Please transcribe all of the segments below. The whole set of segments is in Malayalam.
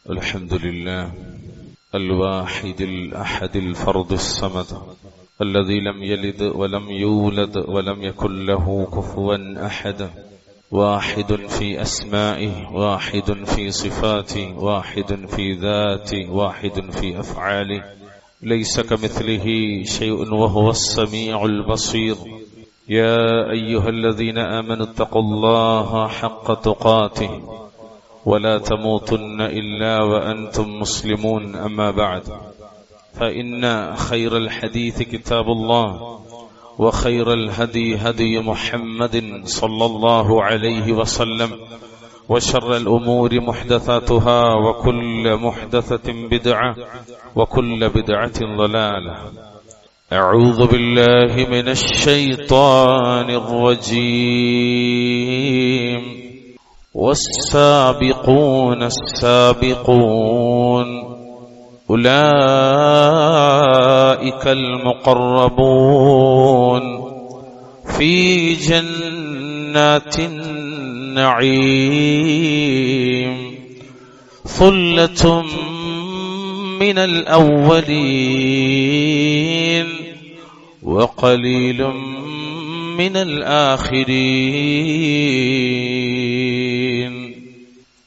الحمد لله الواحد الأحد الفرد الصمد الذي لم يلد ولم يولد ولم يكن له كفوا أحد واحد في أسمائه واحد في صفاته واحد في ذاته واحد في أفعاله ليس كمثله شيء وهو السميع البصير يا أيها الذين آمنوا اتقوا الله حق تقاته ولا تموتن إلا وأنتم مسلمون أما بعد فإن خير الحديث كتاب الله وخير الهدي هدي محمد صلى الله عليه وسلم وشر الأمور محدثاتها وكل محدثة بدعة وكل بدعة ضلالة أعوذ بالله من الشيطان الرجيم والسابقون السابقون أولئك المقربون في جنات النعيم ثلة من الأولين وقليل من الآخرين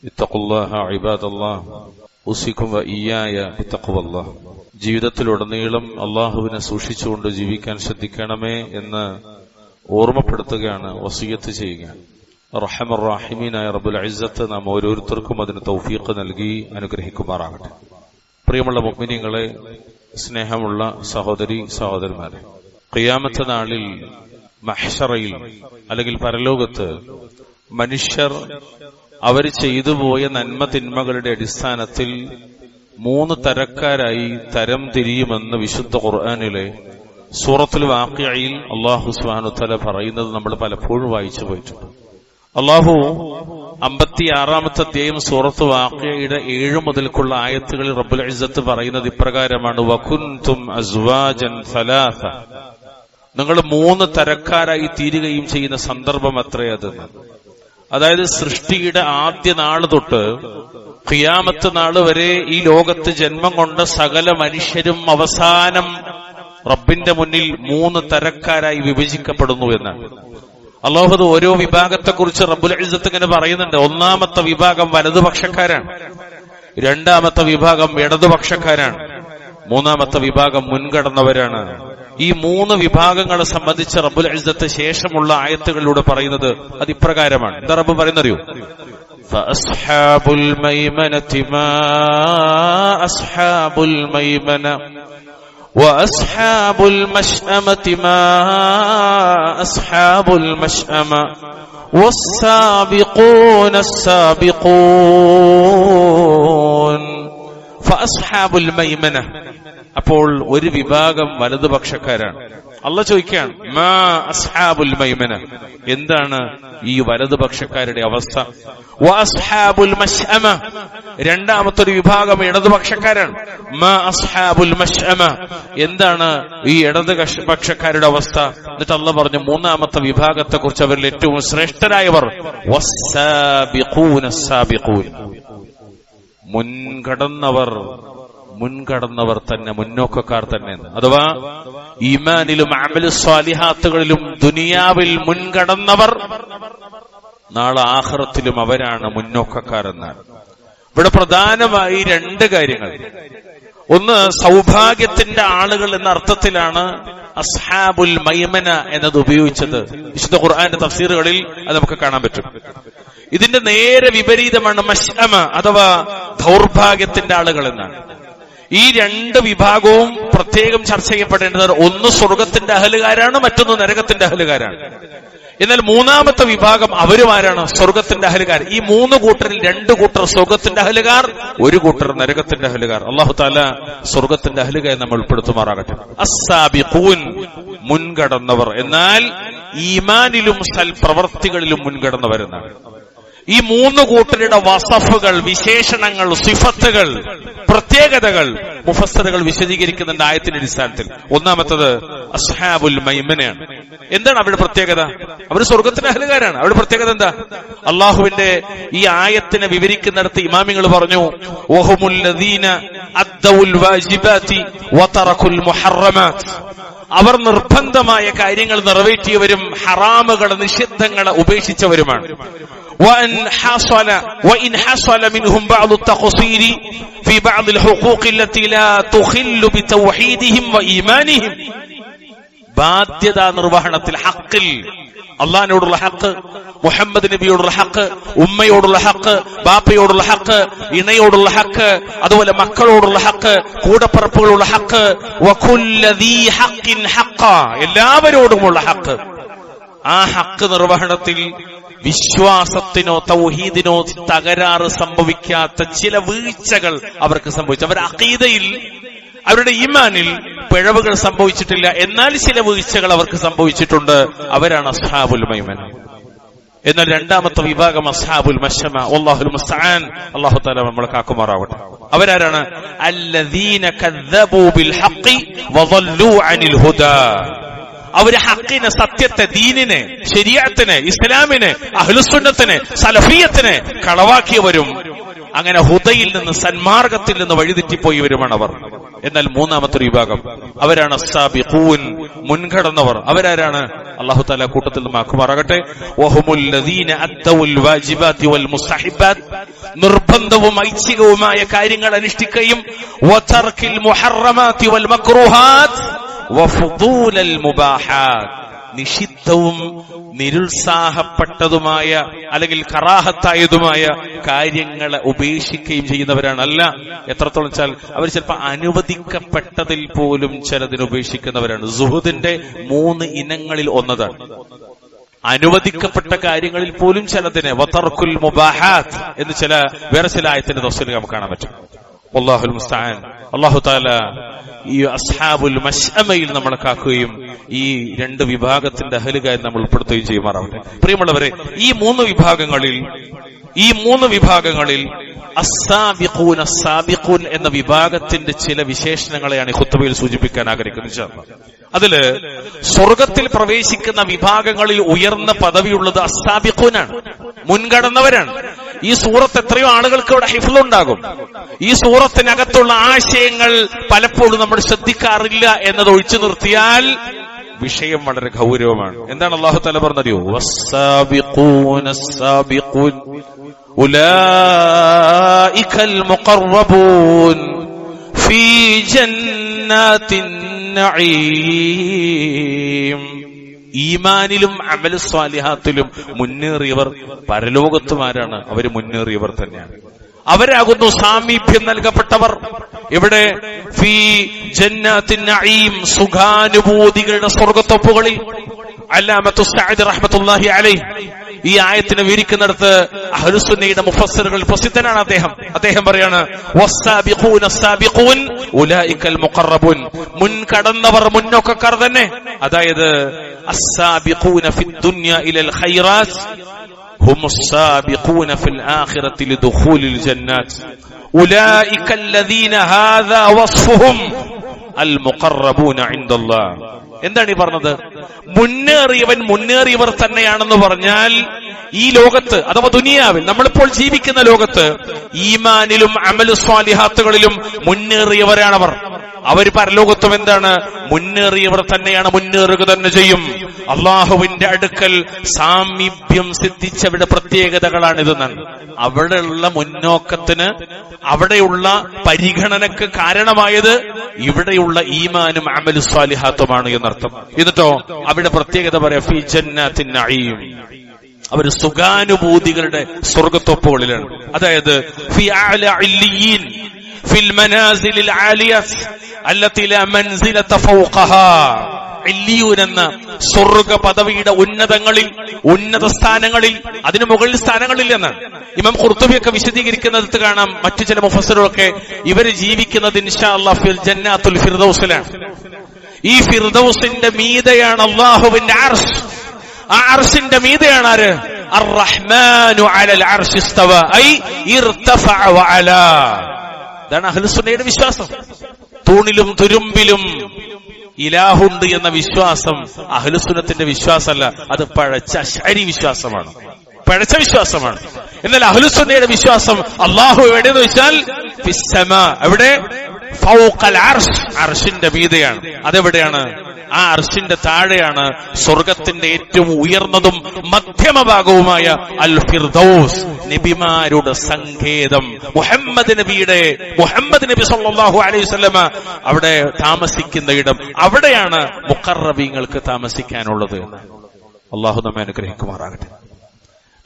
اتقوا الله عباد الله ഉസിക്കും വഇയ്യായ ബിത്തഖ്വല്ലാഹ്. ജീവിതത്തിലുടനീളം അള്ളാഹുവിനെ സൂക്ഷിച്ചുകൊണ്ട് ജീവിക്കാൻ ശ്രദ്ധിക്കണമേ എന്ന് ഓർമ്മപ്പെടുത്തുകയാണ്, വസിയത്ത് ചെയ്യുകയാണ്. റഹ്മർ റഹീമീനായ റബ്ബുൽ ഇസ്സത്ത് നാം ഓരോരുത്തർക്കും അതിന് തൗഫീഖ് നൽകി അനുഗ്രഹിക്കുമാറാകട്ടെ. പ്രിയമുള്ള മുഅ്മിനീങ്ങളെ, സ്നേഹമുള്ള സഹോദരി സഹോദരന്മാരെ, ഖിയാമത്ത് നാളിൽ മഹ്ശറയിൽ അല്ലെങ്കിൽ പരലോകത്ത് മനുഷ്യർ അവർ ചെയ്തുപോയ നന്മ തിന്മകളുടെ അടിസ്ഥാനത്തിൽ 3 തരക്കാരായി തരം തിരിയുമെന്ന് വിശുദ്ധ ഖുർആനിലെ സൂറത്തുൽ വാഖിഅയിൽ അല്ലാഹു സുബ്ഹാനഹു വ തആല പറയുന്നത് നമ്മൾ പലപ്പോഴും വായിച്ചു പോയിട്ടുണ്ട്. അല്ലാഹു 56-ാമത്തെ അധ്യായം സൂറത്ത് വാഖിഅയുടെ 7 മുതൽക്കുള്ള ആയത്തുകളിൽ റബ്ബുൽ ഇസ്സത്ത് പറയുന്നത് ഇപ്രകാരമാണ്: വകുൻതും അസ്വാജൻ സലാസ, നിങ്ങൾ 3 തരക്കാരായി തീരുകയും ചെയ്യുന്ന സന്ദർഭം അത്രയതെന്ന്. അതായത് സൃഷ്ടിയുടെ ആദ്യ നാള് തൊട്ട് ഖിയാമത്ത് നാള് വരെ ഈ ലോകത്ത് ജന്മം കൊണ്ട സകല മനുഷ്യരും അവസാനം റബ്ബിന്റെ മുന്നിൽ 3 തരക്കാരായി വിഭജിക്കപ്പെടുന്നു എന്നാണ്. അല്ലാഹു ഓരോ വിഭാഗത്തെക്കുറിച്ച് റബ്ബുൽ ഇസ്സത്ത് ഇങ്ങനെ പറയുന്നുണ്ട്. 1-ാമത്തെ വിഭാഗം വലതുപക്ഷക്കാരാണ്, 2-ാമത്തെ വിഭാഗം ഇടതുപക്ഷക്കാരാണ്, 3-ാമത്തെ വിഭാഗം മുൻകടന്നവരാണ്. ഈ 3 വിഭാഗങ്ങളെ സംബന്ധിച്ച് റബ്ബുൽ ഇസ്സത്ത് ശേഷമുള്ള ആയത്തുകളിലൂടെ പറയുന്നത് അതിപ്രകാരമാണ്. എന്താ റബ്ബ് പറയുന്നറിയോ? ഫഅസ്ഹാബുൽ മൈമനതി മാ അസ്ഹാബുൽ മൈമന വഅസ്ഹാബുൽ മശ്അമതി മാ അസ്ഹാബുൽ മശ്അമ വസ്സാബിഖൂന അസ്സാബിഖൂൻ. ഫഅസ്ഹാബുൽ മൈമന, അപ്പോൾ ഒരു വിഭാഗം വലതുപക്ഷക്കാരാണ്. അല്ലാഹ് ചോദിക്കുകയാണ്, മാ അസ്ഹാബുൽ മൈമന, എന്താണ് ഈ വലതുപക്ഷക്കാരുടെ അവസ്ഥ? വഅസ്ഹാബുൽ മശ്അമ, 2-ാമത്തെ വിഭാഗം ഇടതുപക്ഷക്കാരാണ്. മാ അസ്ഹാബുൽ മശ്അമ, എന്താണ് ഈ ഇടതുപക്ഷക്കാരുടെ അവസ്ഥ? എന്നിട്ട് അല്ലാഹ് പറഞ്ഞു 3-ാമത്തെ വിഭാഗത്തെ കുറിച്ച് അവരിൽ ഏറ്റവും ശ്രേഷ്ഠരായവർ വസ്സാബിഖൂന അസ്സാബിഖൂൻ, മുൻകടന്നവർ തന്നെ, മുന്നോക്കക്കാർ തന്നെ. അഥവാ ഈമാനിലും അമലു സ്വാലിഹാത്തുകളിലും ദുനിയാവിൽ മുൻകടന്നവർ നാളെ ആഖിറത്തിലും അവരാണ് മുന്നോക്കക്കാരെന്നാണ്. ഇവിടെ പ്രധാനമായി 2 കാര്യങ്ങൾ. ഒന്ന്, സൗഭാഗ്യത്തിന്റെ ആളുകൾ എന്ന അർത്ഥത്തിലാണ് അസ്ഹാബുൽ മൈമന എന്നത് ഉപയോഗിച്ചത്. വിശുദ്ധ ഖുർആന്റെ തഫ്സീറുകളിൽ അത് നമുക്ക് കാണാൻ പറ്റും. ഇതിന്റെ നേരെ വിപരീതമാണ് മശ്അമ അഥവാ ദൗർഭാഗ്യത്തിന്റെ ആളുകൾ എന്നാണ്. ഈ 2 വിഭാഗവും പ്രത്യേകം ചർച്ച ചെയ്യപ്പെടേണ്ടത്, ഒന്ന് സ്വർഗത്തിന്റെ അഹലുകാരാണ്, മറ്റൊന്ന് നരകത്തിന്റെ അഹലുകാരാണ്. എന്നാൽ 3-ാമത്തെ വിഭാഗം അവരുമാരാണ്? സ്വർഗത്തിന്റെ അഹലുകാർ. ഈ 3 കൂട്ടരിൽ 2 കൂട്ടർ സ്വർഗത്തിന്റെ അഹലുകാർ, 1 കൂട്ടർ നരകത്തിന്റെ അഹലുകാർ. അല്ലാഹു തആല സ്വർഗത്തിന്റെ അഹലുകാരെ നമ്മൾ ഉൾപ്പെടുത്തുമാറാകട്ടെ. അസ്സാബിഖൂൻ, മുൻകടന്നവർ, എന്നാൽ ഈമാനിലും സൽപ്രവർത്തികളിലും മുൻകടന്നവരെന്നാണ്. ഈ മൂന്ന് കൂട്ടരുടെ വസഫുകൾ, വിശേഷണങ്ങൾ, സിഫത്തുകൾ, പ്രത്യേകതകൾ മുഫസ്സിറുകൾ വിശദീകരിക്കുന്നുണ്ട് ആയത്തിന്റെ അടിസ്ഥാനത്തിൽ. ഒന്നാമത്തത് അസ്ഹാബുൽ മൈമനയാണ്. എന്താണ് അവരുടെ പ്രത്യേകത? അവർ സ്വർഗത്തിന്റെ അഹ്ലുകാരാണ്. അവരുടെ പ്രത്യേകത എന്താ? അള്ളാഹുവിന്റെ ഈ ആയത്തിനെ വിവരിക്കുന്നിടത്ത് ഇമാമിങ്ങൾ പറഞ്ഞു, വഹുമുൽ ലദീന അദ്ദഉൽ വാജിബാതി വതറകുൽ മുഹറമാത്. അവർ നിർബന്ധമായ കാര്യങ്ങൾ നിറവേറ്റിയവരും ഹറാമുകളെ, നിഷിദ്ധങ്ങളെ ഉപേക്ഷിച്ചവരുമാണ്. وإن حصل منهم بعض التقصير في بعض الحقوق التي لا تخل بتوحيدهم وإيمانهم. ബാധ്യതാ നിർവഹണത്തിൽ, ഹക്കിൽ, അള്ളാഹിനോടുള്ള ഹക്ക്, മുഹമ്മദ് നബിയോടുള്ള ഹക്ക്, ഉമ്മയോടുള്ള ഹക്ക്, ബാപ്പയോടുള്ള ഹക്ക്, ഇണയോടുള്ള ഹക്ക്, അതുപോലെ മക്കളോടുള്ള ഹക്ക്, കൂടപ്പറപ്പുകളുള്ള ഹക്ക്, വകുല്ലദീ ഹഖിൻ ഹഖ, എല്ലാവരോടുമുള്ള ഹക്ക്. ആ ഹക്ക് നിർവഹണത്തിൽ വിശ്വാസത്തിനോ തൗഹീദിനോ തകരാറ് സംഭവിക്കാത്ത ചില വീഴ്ചകൾ അവർക്ക് സംഭവിച്ചു. അവരുടെ അഖീദയിൽ, അവരുടെ ഈമാനിൽ പിഴവുകൾ സംഭവിച്ചിട്ടില്ല, എന്നാൽ ചില വീഴ്ചകൾ അവർക്ക് സംഭവിച്ചിട്ടുണ്ട്. അവരാണ് അസ്ഹാബുൽ മൈമന. എന്നാൽ രണ്ടാമത്തെ വിഭാഗം അസ്ഹാബുൽ മശ്അമ, വല്ലാഹുൽ മുസ്തആൻ, അല്ലാഹു തആല നമ്മളെ കാക്കുമാറാവട്ടെ. അവരാരാണ്? അല്ലദീന കദ്ദബൂ ബിൽ ഹഖ് വദല്ലൂ അനിൽ ഹുദാ. അവര് ഹക്കിനെ, സത്യത്തെ, ദീനിനെ, ശരീഅത്തിനെ, ഇസ്ലാമിനെ, അഹ്ലുസുന്നത്തിനെ, സലഫിയത്തിനെ കളവാക്കിയവരും അങ്ങനെ ഹുദയിൽ നിന്ന്, സന്മാർഗത്തിൽ നിന്ന് വഴിതെറ്റിപ്പോയവരുമാണ് അവർ. എന്നാൽ മൂന്നാമത്തെ വിഭാഗം അവരാണ് അസ്സാബിഖൂൻ, മുൻകടന്നവർ. അവരാരാണ്? അല്ലാഹു തആല കൂട്ടത്തിൽ നിന്ന് ആക്കുമാറാകട്ടെ. വഹുമുൽ ലദീന അദ്ദഉൽ വാജിബാതി വൽ മുസ്തഹിബാത്. നിർബന്ധവും ഐച്ഛികവുമായ കാര്യങ്ങൾ അനുഷ്ഠിക്കുകയും വതർക്കിൽ മുഹറമാതി വൽ മക്റൂഹാത് വഫുദൂലൽ മുബാഹാത്. നിഷിദ്ധവും നിരുത്സാഹപ്പെട്ടതുമായ അല്ലെങ്കിൽ കറാഹത്തായതുമായ കാര്യങ്ങളെ ഉപേക്ഷിക്കുകയും ചെയ്യുന്നവരാണ്. അല്ല, എത്രത്തോളം വെച്ചാൽ അവർ ചിലപ്പോൾ അനുവദിക്കപ്പെട്ടതിൽ പോലും ചിലതിന് ഉപേക്ഷിക്കുന്നവരാണ്. സുഹുദിന്റെ 3 ഇനങ്ങളിൽ ഒന്നതാണ്. അനുവദിക്കപ്പെട്ട കാര്യങ്ങളിൽ പോലും ചിലതിന് വതർക്കുൽ മുബാഹാത്ത് എന്ന് വേറെ ചില ആയത്തിന്റെ തഫ്സീറിൽ നമുക്ക് കാണാൻ പറ്റും. വല്ലാഹുൽ മുസ്തആൻ. അല്ലാഹു തആല ഈ അസ്ഹാബുൽ മശ്അമയിൽ നമ്മളെ കാക്കുകയും ഈ 2 വിഭാഗത്തിന്റെ അഹ്ലുകാരെ നമ്മൾ ഉൾപ്പെടുത്തുകയും ചെയ്യുമാറാവട്ടെ. പ്രിയമുള്ളവരെ, ഈ 3 വിഭാഗങ്ങളിൽ അസ്സാബിഖൂൻ, അസ്സാബിഖൂൻ എന്ന വിഭാഗത്തിന്റെ ചില വിശേഷണങ്ങളെയാണ് ഈ ഖുത്ബയിൽ സൂചിപ്പിക്കാൻ ആഗ്രഹിക്കുന്നത് ഇൻഷാഅല്ലാഹ്. അതില് സ്വർഗത്തിൽ പ്രവേശിക്കുന്ന വിഭാഗങ്ങളിൽ ഉയർന്ന പദവിയുള്ളത് അസ്സാബിഖൂനാണ്, മുൻകടന്നവരാണ്. ഈ സൂറത്ത് എത്രയോ ആളുകൾക്ക് ഇവിടെ ഹിഫ്ളുണ്ടാകും. ഈ സൂറത്തിനകത്തുള്ള ആശയങ്ങൾ പലപ്പോഴും നമ്മൾ ശ്രദ്ധിക്കാറില്ല എന്നത് ഒഴിച്ചു നിർത്തിയാൽ വിഷയം വളരെ ഗൗരവമാണ്. എന്താണ് അല്ലാഹു തആല പറഞ്ഞറിയോ? വസ്സാബിഖൂന അസ്സാബിഖൂൻ ഉലൈകൽ മുഖറബൂൻ ഫീ ജന്നാത്തിൻ നഈം. ഈമാനിലും അമൽ സ്വാലിഹാത്തിലും മുന്നേറിയവർ പരലോകത്തുമാരാണ്. അവർ മുന്നേറിയവർ തന്നെയാണ്. അവരാകുന്നു സാമീപ്യം നൽകപ്പെട്ടവർ. ഇവിടെ ഫീ ജന്നാത്തിൻ നഈം, സുഖാനുഭൂതികളുടെ സ്വർഗ്ഗത്തൊപ്പുകളിൽ. അല്ലാമത്തു സഅദി റഹ്മത്തുള്ളാഹി അലൈഹി ഈ ആയത്തിനെ വിവരിക്കുന്നിടത്ത് അഹ്ലുസുന്നയുടെ മുഫസ്സിറുകളിൽ പ്രസിദ്ധനാണ് അദ്ദേഹം പറയാണ്, വസ്സാബിഖൂന അസ്സാബിഖൂൻ ഉലൈകൽ മുഖറബൂൻ. മുൻകടന്നവർ, മുന്നോക്കക്കാർ തന്നെ. അതായത് അസ്സാബിഖൂന ഫിദ്ദുനിയ ഇലൽ ഖൈറാത്ത് ഹുമുസ് സാബിഖൂന ഫിൽ ആഖിറതി ലിദുഖൂലിൽ ജന്നാത്ത് ഉലൈകൽ ലദീന ഹാദാ വസ്ഫുഹും അൽ മുഖറബൂന ഇൻദല്ലാഹ്. എന്താണ് ഈ പറഞ്ഞത്? മുന്നേറിയവർ തന്നെയാണെന്ന് പറഞ്ഞാൽ ഈ ലോകത്ത് അഥവാ ദുനിയാവിൽ, നമ്മളിപ്പോൾ ജീവിക്കുന്ന ലോകത്ത് ഈമാനിലും അമലു സ്വാലിഹാത്തുകളിലും മുന്നേറിയവരാണവർ. അവർ പരലോകത്തും എന്താണ്? മുന്നേറിയവർ തന്നെയാണ്, മുന്നേറുക തന്നെ ചെയ്യും. അള്ളാഹുവിന്റെ അടുക്കൽ സാമീപ്യം സിദ്ധിച്ചവരുടെ പ്രത്യേകതകളാണിതെന്നാണ്. അവിടെയുള്ള മുന്നോക്കത്തിന്, അവിടെയുള്ള പരിഗണനക്ക് കാരണമായത് ഇവിടെയുള്ള ഈമാനും അമലു സ്വാലിഹാത്തുമാണ് എന്നർത്ഥം. എന്നിട്ടോ അവിടെ പ്രത്യേകത പറയാം, ഫീ ജന്നാത്തിൻ നഈം. അവർ സുഖാനുഭൂതികളുടെ സ്വർഗ്ഗത്തൊപ്പുകളിലാണ്. അതായത് ഫീ അഅല ഇല്ലിയീൻ ഫിൽ മനാസിലിൽ ആലിയത്ത് അല്ലതി ലാ മൻസിലത ഫൗഖഹാ. ഇല്ലിയൂൻ എന്ന സ്വർഗ പദവിയുടെ ഉന്നതങ്ങളിൽ, ഉന്നത സ്ഥാനങ്ങളിൽ, അതിനു മുകളിൽ സ്ഥാനങ്ങളിൽ എന്നാണ് ഇമാം ഖുർത്തുബിയൊക്കെ വിശദീകരിക്കുന്നത് കാണാം. മറ്റു ചില മുഫസ്സിറുകളൊക്കെ ഇവര് ജീവിക്കുന്നത് ഇൻഷാ അല്ലാഹ് ഫിൽ ജന്നാത്തുൽ ഫിർദൗസിലാണ്. ഈ ഫിർദൗസിന്റെ മീതെയാണ് അല്ലാഹുവിന്റെ അർശ്. ആ അർശിന്റെ മീതെയാണ് ആര്? അർ-റഹ്മാനു അലൽ അർശി ഇസ്തവ ഐ ഇർതഫഅ വഅലാ. ഇതാണ് അഹ്ലുസുന്നയുടെ വിശ്വാസം. തൂണിലും തുരുമ്പിലും ഇലാഹുണ്ട് എന്ന വിശ്വാസം അഹ്ലുസുന്നത്തിന്റെ വിശ്വാസമല്ല, അത് പഴച്ച അശ്അരി വിശ്വാസമാണ്, പഴച്ച വിശ്വാസമാണ്. എന്നാൽ അഹ്ലുസുന്നയുടെ വിശ്വാസം അല്ലാഹു എവിടെയെന്ന് വെച്ചാൽ ഫിസ്സമാ, എവിടെ? ഫൗഖൽ അർശ്, അർശിന്റെ മീതെയാണ്. അതെവിടെയാണ്? ആ അർശിന്റെ താഴെയാണ് സ്വർഗത്തിന്റെ ഏറ്റവും ഉയർന്നതും മധ്യമഭാഗവുമായ അൽ ഫിർദൗസ്, നബിമാരുടെ സങ്കേതം. മുഹമ്മദ് നബി സല്ലല്ലാഹു അലൈഹി വസല്ലമ അവിടെ താമസിക്കുന്ന ഇടം, അവിടെയാണ് മുഖറബീങ്ങൾക്ക് താമസിക്കാനുള്ളത്. അല്ലാഹു നമ്മെ അനുഗ്രഹിക്കുമാറാകട്ടെ.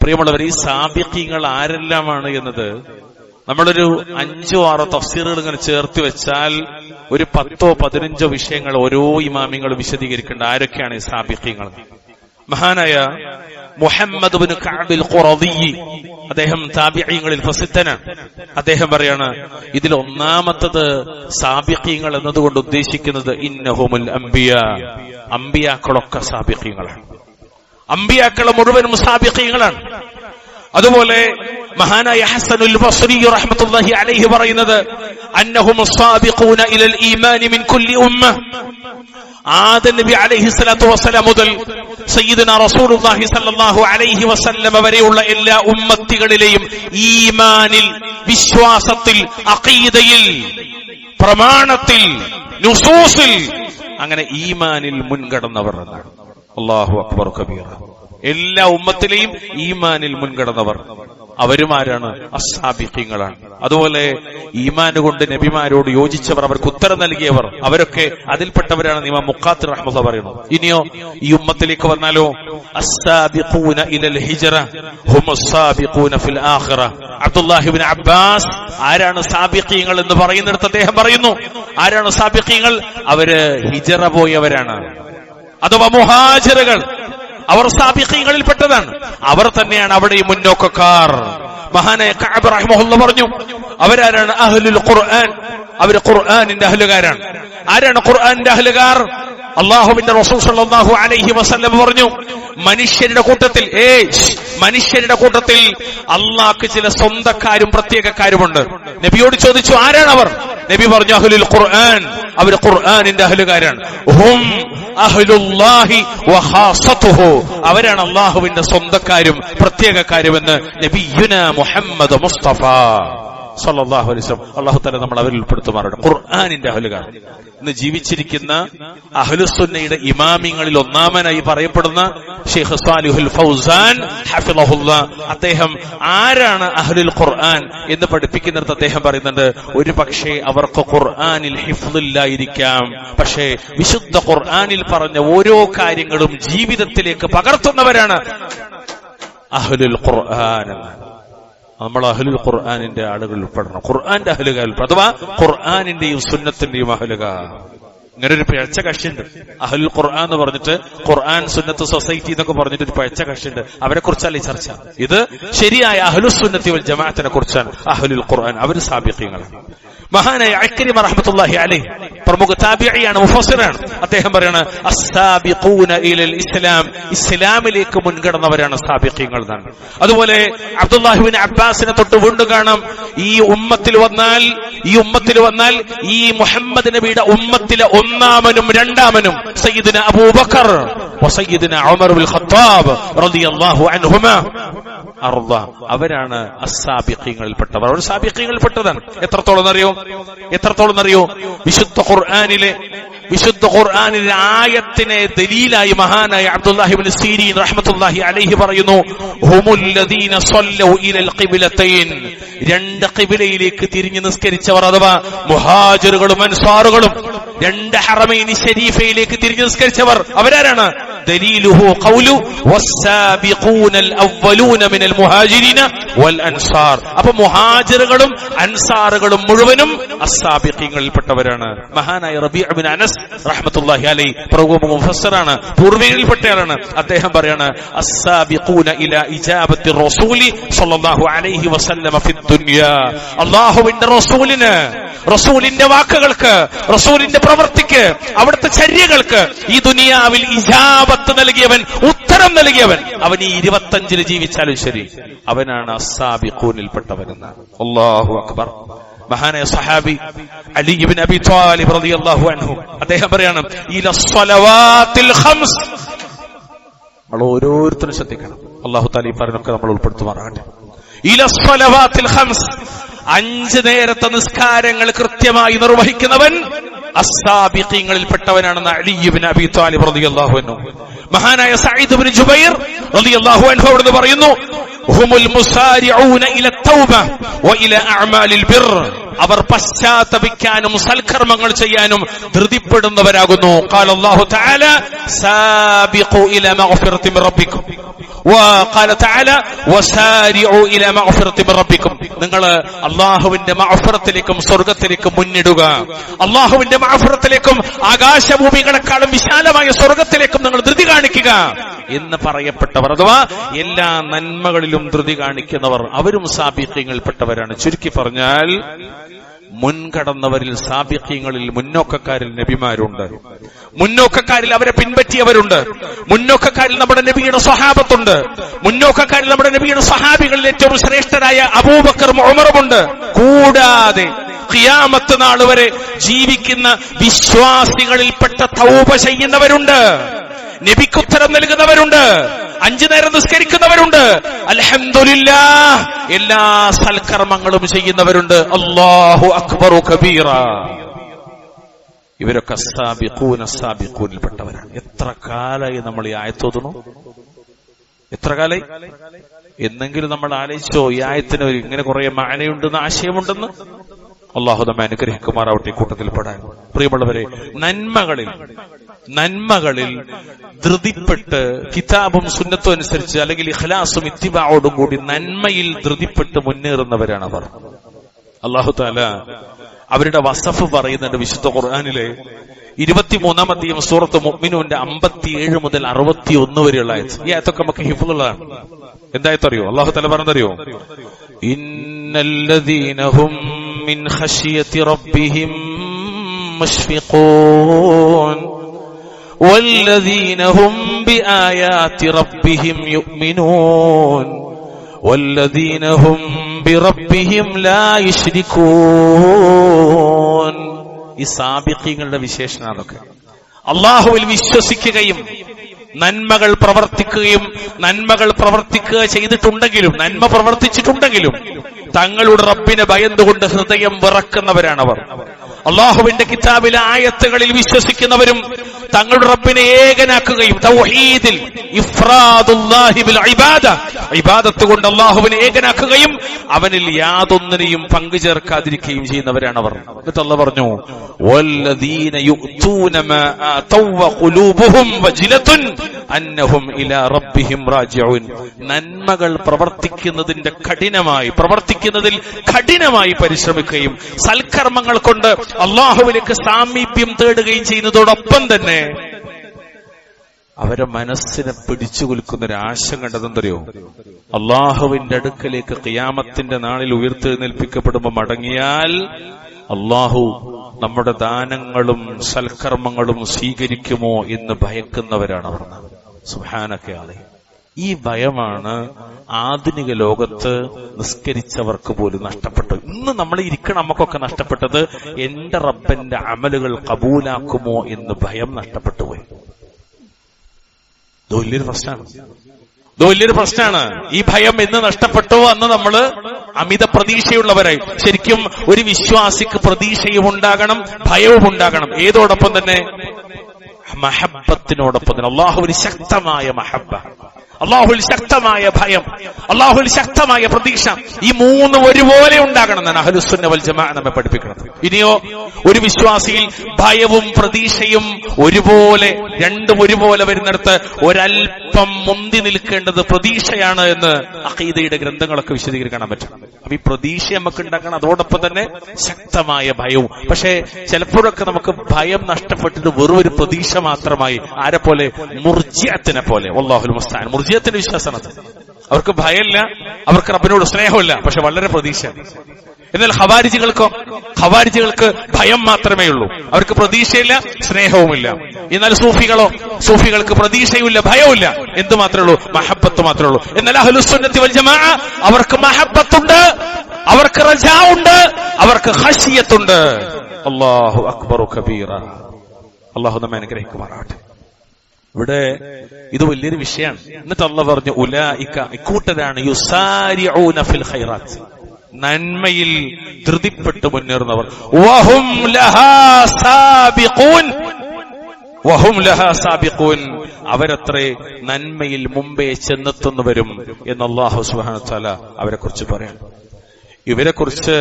പ്രിയമുള്ളവർ, ഈ സാബിഖീങ്ങൾ ആരെല്ലാമാണ് എന്നത് നമ്മളൊരു 5-6 തഫ്സീറുകൾ ഇങ്ങനെ ചേർത്ത് വെച്ചാൽ ഒരു 10-15 വിഷയങ്ങൾ ഓരോ ഇമാമിങ്ങൾ വിശദീകരിക്കേണ്ട. ആരൊക്കെയാണ് ഈ സാബിഖീങ്ങൾ? മഹാനായ മുഹമ്മദ് ഇബ്നു കഅബിൽ ഖുറദി, അദ്ദേഹം താബിഈങ്ങളിൽ പ്രസിദ്ധനാണ്. അദ്ദേഹം പറയാണ്, ഇതിൽ ഒന്നാമത്തത് സാബിഖീങ്ങൾ എന്നതുകൊണ്ട് ഉദ്ദേശിക്കുന്നത് ഇന്നഹുമുൽ അംബിയാ, അംബിയാക്കളൊക്കെ സാബിഖീങ്ങളാണ്, അംബിയാക്കളെ മുഴുവനും സാബിഖീങ്ങളാണ്. അതുപോലെ മഹാനായ ഹസനുൽ ബസ്രി റഹ്മത്തുള്ളാഹി അലൈഹി പറയുന്നത് അന്നഹും സാബിഖൂന ഇലൽ ഈമാനി മിൻ കുല്ലി ഉമ്മ. ആദം നബി അലൈഹി സ്വലാത്തു വസ്സലാം മുതൽ സയ്യിദുനാ റസൂലുള്ളാഹി സ്വല്ലല്ലാഹു അലൈഹി വസല്ലം വരെയുള്ള എല്ലാ ഉമ്മത്തികളിലെയും ഈമാനിൽ, വിശ്വാസത്തിൽ, അഖീദയിൽ, പ്രമാണത്തിൽ, നുസൂസിൽ, അങ്ങനെ ഈമാനിൽ മുൻകടന്നവർ എന്നാണ്. അല്ലാഹു അക്ബർ കബീറ. എല്ലാ ഉമ്മത്തിലെയും ഈമാനിൽ മുൻകടന്നവർ അവരും ആരാണ്? അസ്സാബിഖീങ്ങളാണ്. അതുപോലെ ഈമാന് കൊണ്ട് നബിമാരോട് യോജിച്ചവർ, അവർക്ക് ഉത്തരം നൽകിയവർ, അവരൊക്കെ അതിൽപ്പെട്ടവരാണ് ഇമാം മുഖാത്തിർ റഹ്മത്തുള്ളാഹി പറയുന്നു. ഇനിയോ ഈ ഉമ്മത്തിലേക്ക് വന്നാലോ, അസ്സാബിഖൂന ഇലൽ ഹിജ്റ ഹുമുസ് സാബിഖൂന ഫിൽ ആഖിറ. അബ്ദുല്ലാഹി ഇബ്നു അബ്ബാസ് ആരാണ് സാബിഖീങ്ങൾ എന്ന് പറയുന്നിടത്ത് അദ്ദേഹം പറയുന്നു, ആരാണ് സാബിഖീങ്ങൾ? അവര് ഹിജ്റ പോയവരാണ്, അഥവാ മുഹാജിറുകൾ. അവർ സാബിഖീങ്ങളിൽ പെട്ടതാണ്. അവർ തന്നെയാണ് അവിടെ മുന്നോക്കക്കാർ. മഹാനായ കഅബ് റഹിമഹുല്ലാഹ് പറഞ്ഞു, അവരാരാണ്? അഹ്ലുൽ ഖുർആൻ. അവർ ഖുർആനിന്റെ അഹ്ലുകാരാണ്. ആരാണ് ഖുർആനിന്റെ അഹ്ലുകാർ? അല്ലാഹുവിന്റെ റസൂൽ സല്ലല്ലാഹു അലൈഹി വസല്ലം പറഞ്ഞു, മനുഷ്യരുടെ കൂട്ടത്തിൽ അള്ളാഹ്ക്ക് ചില സ്വന്തക്കാരും പ്രത്യേകക്കാരുമുണ്ട്. നബിയോട് ചോദിച്ചു, ആരാണ് അവർ? നബി പറഞ്ഞു, അഹ്ലുൽ ഖുർആൻ, അവർ ഖുർആനിന്റെ അഹ്ലുകാരാണ്. ഹും അഹ്ലുല്ലാഹി വഖാസതുഹു, അവരാണ് അള്ളാഹുവിന്റെ സ്വന്തക്കാരും പ്രത്യേകക്കാരുമെന്ന് നബിയുനാ മുഹമ്മദ് മുസ്തഫ സല്ലല്ലാഹു അലൈഹി വസല്ലം. അല്ലാഹു തആല നമ്മൾ അവരിൽ ഉൾപ്പെടുത്തുമാറാകട്ടെ. ഖുർആനിന്റെ അഹ്ലുകാർ. ഇന്ന് ജീവിച്ചിരിക്കുന്ന അഹ്ലുസുന്നയുടെ ഇമാമിങ്ങളിൽ ഒന്നാമനായി പറയപ്പെടുന്ന ഷെയ്ഖ് സാലിഹുൽ ഫൗസാൻ ഹഫിളഹുല്ലാ, അദ്ദേഹം ആരാണ് അഹ്ലുൽ ഖുർആൻ എന്ന് പഠിപ്പിക്കുന്നിടത്ത് അദ്ദേഹം പറയുന്നുണ്ട്, ഒരു പക്ഷേ അവർക്ക് ഖുർആനിൽ ഹിഫ്ളില്ലായിരിക്കാം, പക്ഷേ വിശുദ്ധ ഖുർആനിൽ പറഞ്ഞ ഓരോ കാര്യങ്ങളും ജീവിതത്തിലേക്ക് പകർത്തുന്നവരാണ് അഹ്ലുൽ ഖുർആൻ. നമ്മൾ അഹ്ലുൽ ഖുർആനിന്റെ ആളുകൾ ഉൾപ്പെടണം, ഖുർആന്റെ അഹ്ലുകാർ, അഥവാ ഖുർആനിന്റെയും സുന്നത്തിന്റെയും അഹ്ലുകാർ. ഇങ്ങനെ ഒരു പിഴച്ച കക്ഷിയുണ്ട്, അഹ്ലുൽ ഖുർആൻ എന്ന് പറഞ്ഞിട്ട്, ഖുർആൻ സുന്നത്ത് സൊസൈറ്റി എന്നൊക്കെ പറഞ്ഞിട്ട് ഒരു പിഴച്ച കക്ഷിയുണ്ട്. അവരെ കുറിച്ചല്ല ഈ ചർച്ച. ഇത് ശരിയായ അഹ്ലുസ് സുന്നത്തി വൽ ജമാഅത്തിനെ കുറിച്ചാണ്. അഹ്ലുൽ ഖുർആൻ അവർ സാബിഖീങ്ങളാണ്. മഹാനായ ഇക്രിമ റഹ്മത്തുള്ളാഹി അലൈഹി, പ്രമുഖ താബിഈയാണ്, മുഫസ്സിറാണ്. അദ്ദേഹം പറയാണ്, അസ്സാബിഖൂന ഇലൽ ഇസ്ലാം, ഇസ്ലാമിലേക്ക് മുൻകടന്നവരാണ് സാബിഖീങ്ങൾ എന്നാണ്. അതുപോലെ അബ്ദുല്ലാഹി ഇബ്നു അബ്ബാസിനെ തൊട്ട് വീണ്ടും കാണാം, ഈ ഉമ്മത്തിൽ വന്നാൽ ഈ മുഹമ്മദ് നബിയുടെ ഉമ്മത്തിലെ ഒന്നാമനും രണ്ടാമനും സയ്യിദുനാ അബൂബക്കർ വസയ്യിദുനാ ഉമർ ബിൻ ഖത്താബ് റളിയല്ലാഹു അൻഹുമാ അർളാ, അവരാണ് അസ്സാബിഖീങ്ങളിൽപ്പെട്ടവർ. അവർ സാബിഖീങ്ങളിൽപ്പെട്ടതാണ്. എത്രത്തോളം അറിയോ? വിശുദ്ധ ഖുർആനിലെ ആയത്തിനെ ദലീലായി മഹാനായ അബ്ദുല്ലാഹി ഇബ്നു സീരീൻ റഹ്മത്തുള്ളാഹി അലൈഹി പറയുന്നു, ഹുമുല്ലദീന സ്വല്ലു ഇലൽ ഖിബ്ലതൈൻ, രണ്ട് ഖിബ്ലയിലേക്ക് തിരിഞ്ഞു നിസ്കരിച്ചവർ, അഥവാ മുഹാജിറുകളും അൻസാറുകളും രണ്ട് ഹറമൈനി ശരീഫയിലേക്ക് തിരിഞ്ഞു നിസ്കരിച്ചവർ, അവരാരാണ്? ദലീലുഹു ഖൗലു വസ്സാബിഖൂനൽ അവ്വലൂന മിനൽ മുഹാജിരീന വൽ അൻസാർ. അപ്പോൾ മുഹാജിറുകളും അൻസാറുകളും മുഴുവനും അസ്സാബിഖീങ്ങളിൽപ്പെട്ടവരാണ്. മഹാനായ റബീഅ ഇബ്നു അനസ് റഹ്മത്തുള്ളാഹി അലൈഹി പ്രമുഖ മുഫസ്സിറാണ്, പൂർവികരിൽപ്പെട്ടവരാണ്. അദ്ദേഹം പറയാണ്, അസ്സാബിഖൂന ഇലാ ഇജാബത്തി റസൂലി സ്വല്ലല്ലാഹു അലൈഹി വസല്ലം ഫി ദുനിയ, അല്ലാഹുവിന്റെ റസൂലിന് റസൂലിന്റെ വാക്കുകൾക്ക്, റസൂലിന്റെ പ്രവൃത്തിക്ക്, അവിടുത്തെ ചര്യകൾക്ക് ഈ ദുനിയാവിൽ ഇജാബത്ത് നൽകിയവൻ, ഉത്തരം നൽകിയവൻ, അവൻ ഈ 25 ജീവിച്ചാലും ശരി, അവനാണ് അസ്സാബിഖൂനിൽപ്പെട്ടവനെന്നാണ്. അല്ലാഹു അക്ബർ. മഹാനായ സഹാബി അലി ഇബ്നു അബി ത്വാലിബ് റളിയല്ലാഹു അൻഹു അദ്ദേഹം പറയാണ്, ഇലസ്സലവാത്തിൽ ഖംസ്. നമ്മൾ ഓരോരുത്തരും ശ്രദ്ധിക്കണം. അല്ലാഹു തആല ഈ പറഞ്ഞൊക്കെ നമ്മൾ ഉൾപ്പെടുത്തുമാറാകട്ടെ. ഇലസ്സലവാത്തിൽ ഖംസ്, 5 നേരത്തെ നിസ്കാരങ്ങൾ കൃത്യമായി നിർവഹിക്കുന്നവൻ അസ്സാബിഖീങ്ങളിൽപ്പെട്ടവനാണെന്ന് അലി ഇബ്നു അബി ത്വാലിബ് റളിയല്ലാഹു അൻഹു. മഹാനായ സഈദ് ഇബ്നു ജുബൈർ റളിയല്ലാഹു അൻഹു അവിടുന്ന് പറയുന്നു, ഹുമുൽ മുസാരിഊന ഇല തൗബ വ ഇല അഅമാലിൽ ബിർ. അവർ പശ്ചാത്തപിക്കാനും സൽക്കർമ്മങ്ങൾ ചെയ്യാനും ധൃതിപ്പെടുന്നവരാകുന്നു. ഖാല അല്ലാഹു തആല സാബിഖു ഇല മഗ്ഫിറതി മിർ റബ്ബിക്കും വഖാല തആല വസാരിഉ ഇല മഗ്ഫിറതി മിർ റബ്ബിക്കും. നിങ്ങൾ അല്ലാഹുവിന്റെ മഗ്ഫിറത്തിലേക്കും സ്വർഗ്ഗത്തിലേക്കും മുന്നിടുക. അല്ലാഹുവിന്റെ മഗ്ഫിറത്തിലേക്കും ആകാശഭൂമികളെക്കാളും വിശാലമായ സ്വർഗ്ഗത്തിലേക്കും നിങ്ങൾ ധൃതി കാണിക്കുക എന്ന് പറയപ്പെട്ടവർ, അഥവാ എല്ലാ നന്മകളിലും ധൃതി കാണിക്കുന്നവർ, അവരും സാബിഖീങ്ങളിൽപ്പെട്ടവരാണ്. ചുരുക്കി പറഞ്ഞാൽ മുൻകടന്നവരിൽ, സാബിഖീങ്ങളിൽ, മുന്നോക്കക്കാരിൽ നബിമാരുണ്ട്, മുന്നോക്കക്കാരിൽ അവരെ പിൻപറ്റിയവരുണ്ട്, മുന്നോക്കക്കാരിൽ നമ്മുടെ നബിയുടെ സ്വഹാബത്തുണ്ട്, മുന്നോക്കക്കാരിൽ നമ്മുടെ നബിയുടെ സ്വഹാബികളിൽ ഏറ്റവും ശ്രേഷ്ഠരായ അബൂബക്കറും ഉമറുമുണ്ട്. കൂടാതെ ഖിയാമത്ത് നാൾ വരെ ജീവിക്കുന്ന വിശ്വാസികളിൽപ്പെട്ട തൗബ ചെയ്യുന്നവരുണ്ട്, നബിക്കുത്തരം നൽകുന്നവരുണ്ട്, 5 നേരം നിസ്കരിക്കുന്നവരുണ്ട്, അൽഹംദുലില്ലാഹ് എല്ലാ സൽക്കർമ്മങ്ങളും ചെയ്യുന്നവരുണ്ട്. അല്ലാഹു അക്ബറു കബീറ. ഇവരൊക്കെ അസ്സാബിഖൂനിൽപ്പെട്ടവരാണ്. എത്ര കാലായി നമ്മൾ ഈ ആയത്തോതുന്നു? എത്ര കാലായി? എന്നെങ്കിലും നമ്മൾ ആലോചിച്ചോ ഈ ആയത്തിന് ഇങ്ങനെ കുറെ മാനയുണ്ടെന്ന്, ആശയമുണ്ടെന്ന്? അള്ളാഹു നമ്മെ അനുഗ്രഹിക്കുമാറാവട്ടെ കൂട്ടത്തിൽ പെടാൻ. പ്രിയമുള്ളവരെ, നന്മകളിൽ ധൃതിപ്പെട്ട് കിതാബും സുന്നത്തും അനുസരിച്ച്, അല്ലെങ്കിൽ ഇഖ്ലാസും ഇത്തിബാഉം കൂടി നന്മയിൽ ധൃതിപ്പെട്ട് മുന്നേറുന്നവരാണ് അവർ. അല്ലാഹു തആല അവരുടെ വസഫ് പറയുന്നുണ്ട് വിശുദ്ധ ഖുർആനിലെ 23-ാം അധ്യായം സൂറത്ത് മുഅ്മിനൂന്റെ 57 മുതൽ 61 വരെയുള്ള ആയത്ത്. ഈ ആയത്തൊക്കെ നമുക്ക് ഹിഫ്ളുള്ളതാണ്. എന്തായത്തറിയോ? അല്ലാഹു തആല പറഞ്ഞറിയോ, ഇന്നല്ലദീന ഹും മിൻ ഖശിയതി റബ്ബിഹിം മുശ്ഫിഖൂൻ വല്ലദീന ഹും ബിആയാതി റബ്ബിഹിം യുഅ്മിനൂൻ വല്ലദീന ഹും ബിറബ്ബിഹിം ലാ യുശ്രികൂൻ. ഈ സാബിഖീങ്ങളുടെ വിശേഷണങ്ങളൊക്കെ അല്ലാഹുവിൽ വിശ്വസിക്കുകയും നന്മകൾ പ്രവർത്തിക്കുക ചെയ്തിട്ടുണ്ടെങ്കിലും, നന്മ പ്രവർത്തിച്ചിട്ടുണ്ടെങ്കിലും തങ്ങളുടെ റബ്ബിനെ ഭയന്നുകൊണ്ട് ഹൃദയം വിറക്കുന്നവരാണവർ. അല്ലാഹുവിന്റെ കിതാബിലെ ആയത്തുകളിൽ വിശ്വസിക്കുന്നവരും തങ്ങളുടെ റബ്ബിനെ ഏകനാക്കുകയും തൗഹീദിൽ ഇഫ്റാദുല്ലാഹി ബിൽ ഇബാദ, ഇബാദത്ത് കൊണ്ട് അല്ലാഹുവിനെ ഏകനാക്കുകയും അവനിൽ യാതൊന്നിനെയും പങ്കുചേർക്കാതിരിക്കുകയും ചെയ്യുന്നവരാണവർ. എന്നിട്ട് അല്ലാഹു പറഞ്ഞു, വല്ലദീന യുഅ്തൂന മാ ആതൗ വഖുലൂബുഹും വജിലത്തുൻ അന്നഹും ഇലാ റബ്ബിഹിം റാജിഊൻ. നന്മകൾ പ്രവർത്തിക്കുന്നതിൽ കഠിനമായി പരിശ്രമിക്കുകയും സൽക്കർമ്മങ്ങൾ കൊണ്ട് അല്ലാഹുവിലേക്ക് സാമീപ്യം തേടുകയും ചെയ്യുന്നതോടൊപ്പം തന്നെ അവരെ മനസ്സിനെ പിടിച്ചു കുലുക്കുന്ന ഒരു ആശങ്ക കണ്ടതെന്തറിയോ? അല്ലാഹുവിന്റെ അടുക്കലേക്ക് ഖിയാമത്തിന്റെ നാളിൽ ഉയർത്തെഴുന്നേൽപ്പിക്കപ്പെടുമ്പോൾ മടങ്ങിയാൽ അല്ലാഹു നമ്മുടെ ദാനങ്ങളും സൽക്കർമ്മങ്ങളും സ്വീകരിക്കുമോ എന്ന് ഭയക്കുന്നവരാണ് അവർ. സുബ്ഹാനക്കയാളെ, ഈ ഭയമാണ് ആധുനിക ലോകത്ത് നിസ്കരിച്ചവർക്ക് പോലും നഷ്ടപ്പെട്ടു. ഇന്ന് നമ്മൾ ഇരിക്കണം, നമുക്കൊക്കെ നഷ്ടപ്പെട്ടത് എന്റെ റബ്ബന്റെ അമലുകൾ കബൂലാക്കുമോ എന്ന് ഭയം നഷ്ടപ്പെട്ടു പോയി. ഇത് വലിയൊരു പ്രശ്നമാണ്. ഈ ഭയം എന്ന് നഷ്ടപ്പെട്ടോ അന്ന് നമ്മള് അമിത പ്രതീക്ഷയുള്ളവരായി. ശരിക്കും ഒരു വിശ്വാസിക്ക് പ്രതീക്ഷയും ഉണ്ടാകണം, ഭയവും ഉണ്ടാകണം. ഏതോടൊപ്പം തന്നെ? മഹബ്ബത്തിനോടൊപ്പം തന്നെ. അല്ലാഹുവിന് ശക്തമായ മഹബ്ബ, അല്ലാഹുവിൽ ശക്തമായ ഭയം, അല്ലാഹുവിൽ ശക്തമായ പ്രതീക്ഷ, ഈ മൂന്ന് ഒരുപോലെ ഉണ്ടാകണം എന്നാണ് അഹ്ലുസുന്ന വൽ ജമാഅ നമ്മെ പഠിപ്പിക്കുന്നത്. ഇനിയോ ഒരു വിശ്വാസിയിൽ ഭയവും പ്രതീക്ഷയും രണ്ടും ഒരുപോലെ വരുന്നിടത്ത് ഒരൽപ്പം മുന്തി നിൽക്കേണ്ടത് പ്രതീക്ഷയാണ് എന്ന് അഖീദയുടെ ഗ്രന്ഥങ്ങളൊക്കെ വിശദീകരിക്കാൻ പറ്റും. അപ്പൊ ഈ പ്രതീക്ഷ നമുക്ക് ഉണ്ടാക്കണം, അതോടൊപ്പം തന്നെ ശക്തമായ ഭയവും. പക്ഷേ ചിലപ്പോഴൊക്കെ നമുക്ക് ഭയം നഷ്ടപ്പെട്ടിട്ട് വെറും ഒരു പ്രതീക്ഷ മാത്രമായി. ആരെ പോലെ? മുർജിഅത്തിനെ പോലെ. വല്ലാഹുൽ മുസ്തആൻ. മുർജിഅത്തിന്റെ വിശ്വാസമാണ്. അവർക്ക് ഭയമില്ല, അവർക്ക് റബ്ബിനോട് സ്നേഹമില്ല, പക്ഷെ വളരെ പ്രതീക്ഷ. എന്നാൽ ഖവാരിജികൾക്ക് ഭയം മാത്രമേ ഉള്ളൂ, അവർക്ക് പ്രതീക്ഷയില്ല, സ്നേഹവുമില്ല. എന്നാൽ സൂഫികൾക്ക് പ്രതീക്ഷയുമില്ല, ഭയവുമില്ല, എന്ത് മാത്രമേ ഉള്ളൂ? മഹബത്ത് മാത്രമേ ഉള്ളൂ. എന്നാൽ അഹ്ലുസുന്നത്തി വൽ ജമാഅ അവർക്ക് മഹബത്തുണ്ട്, അവർക്ക് റജാഉണ്ട്, അവർക്ക് ഖശിയത്തുണ്ട്. അല്ലാഹു അക്ബറു കബീറ. അല്ലാഹു നമ്മെ അനുഗ്രഹിക്കുമാറാകട്ടെ. ഇവിടെ ഇത് വലിയൊരു വിഷയമാണ്. എന്നിട്ട് അല്ലാഹു പറഞ്ഞു, ഉലൈക ഇക്കൂട്ടരാണ് യുസാരിഊന ഫിൽ ഖൈറാത്ത്, നന്മയിൽ ധൃതിപ്പെട്ട് മുന്നേറുന്നവർ. വഹും ലഹാ സാബിഖൂൻ, അവരത്രേ നന്മയിൽ മുമ്പേ ചെന്നെത്തുന്നവരും എന്ന് അല്ലാഹു സുബ്ഹാനഹു വ തആല അവരെ കുറിച്ച് പറയാം. ഇവരെക്കുറിച്ച്,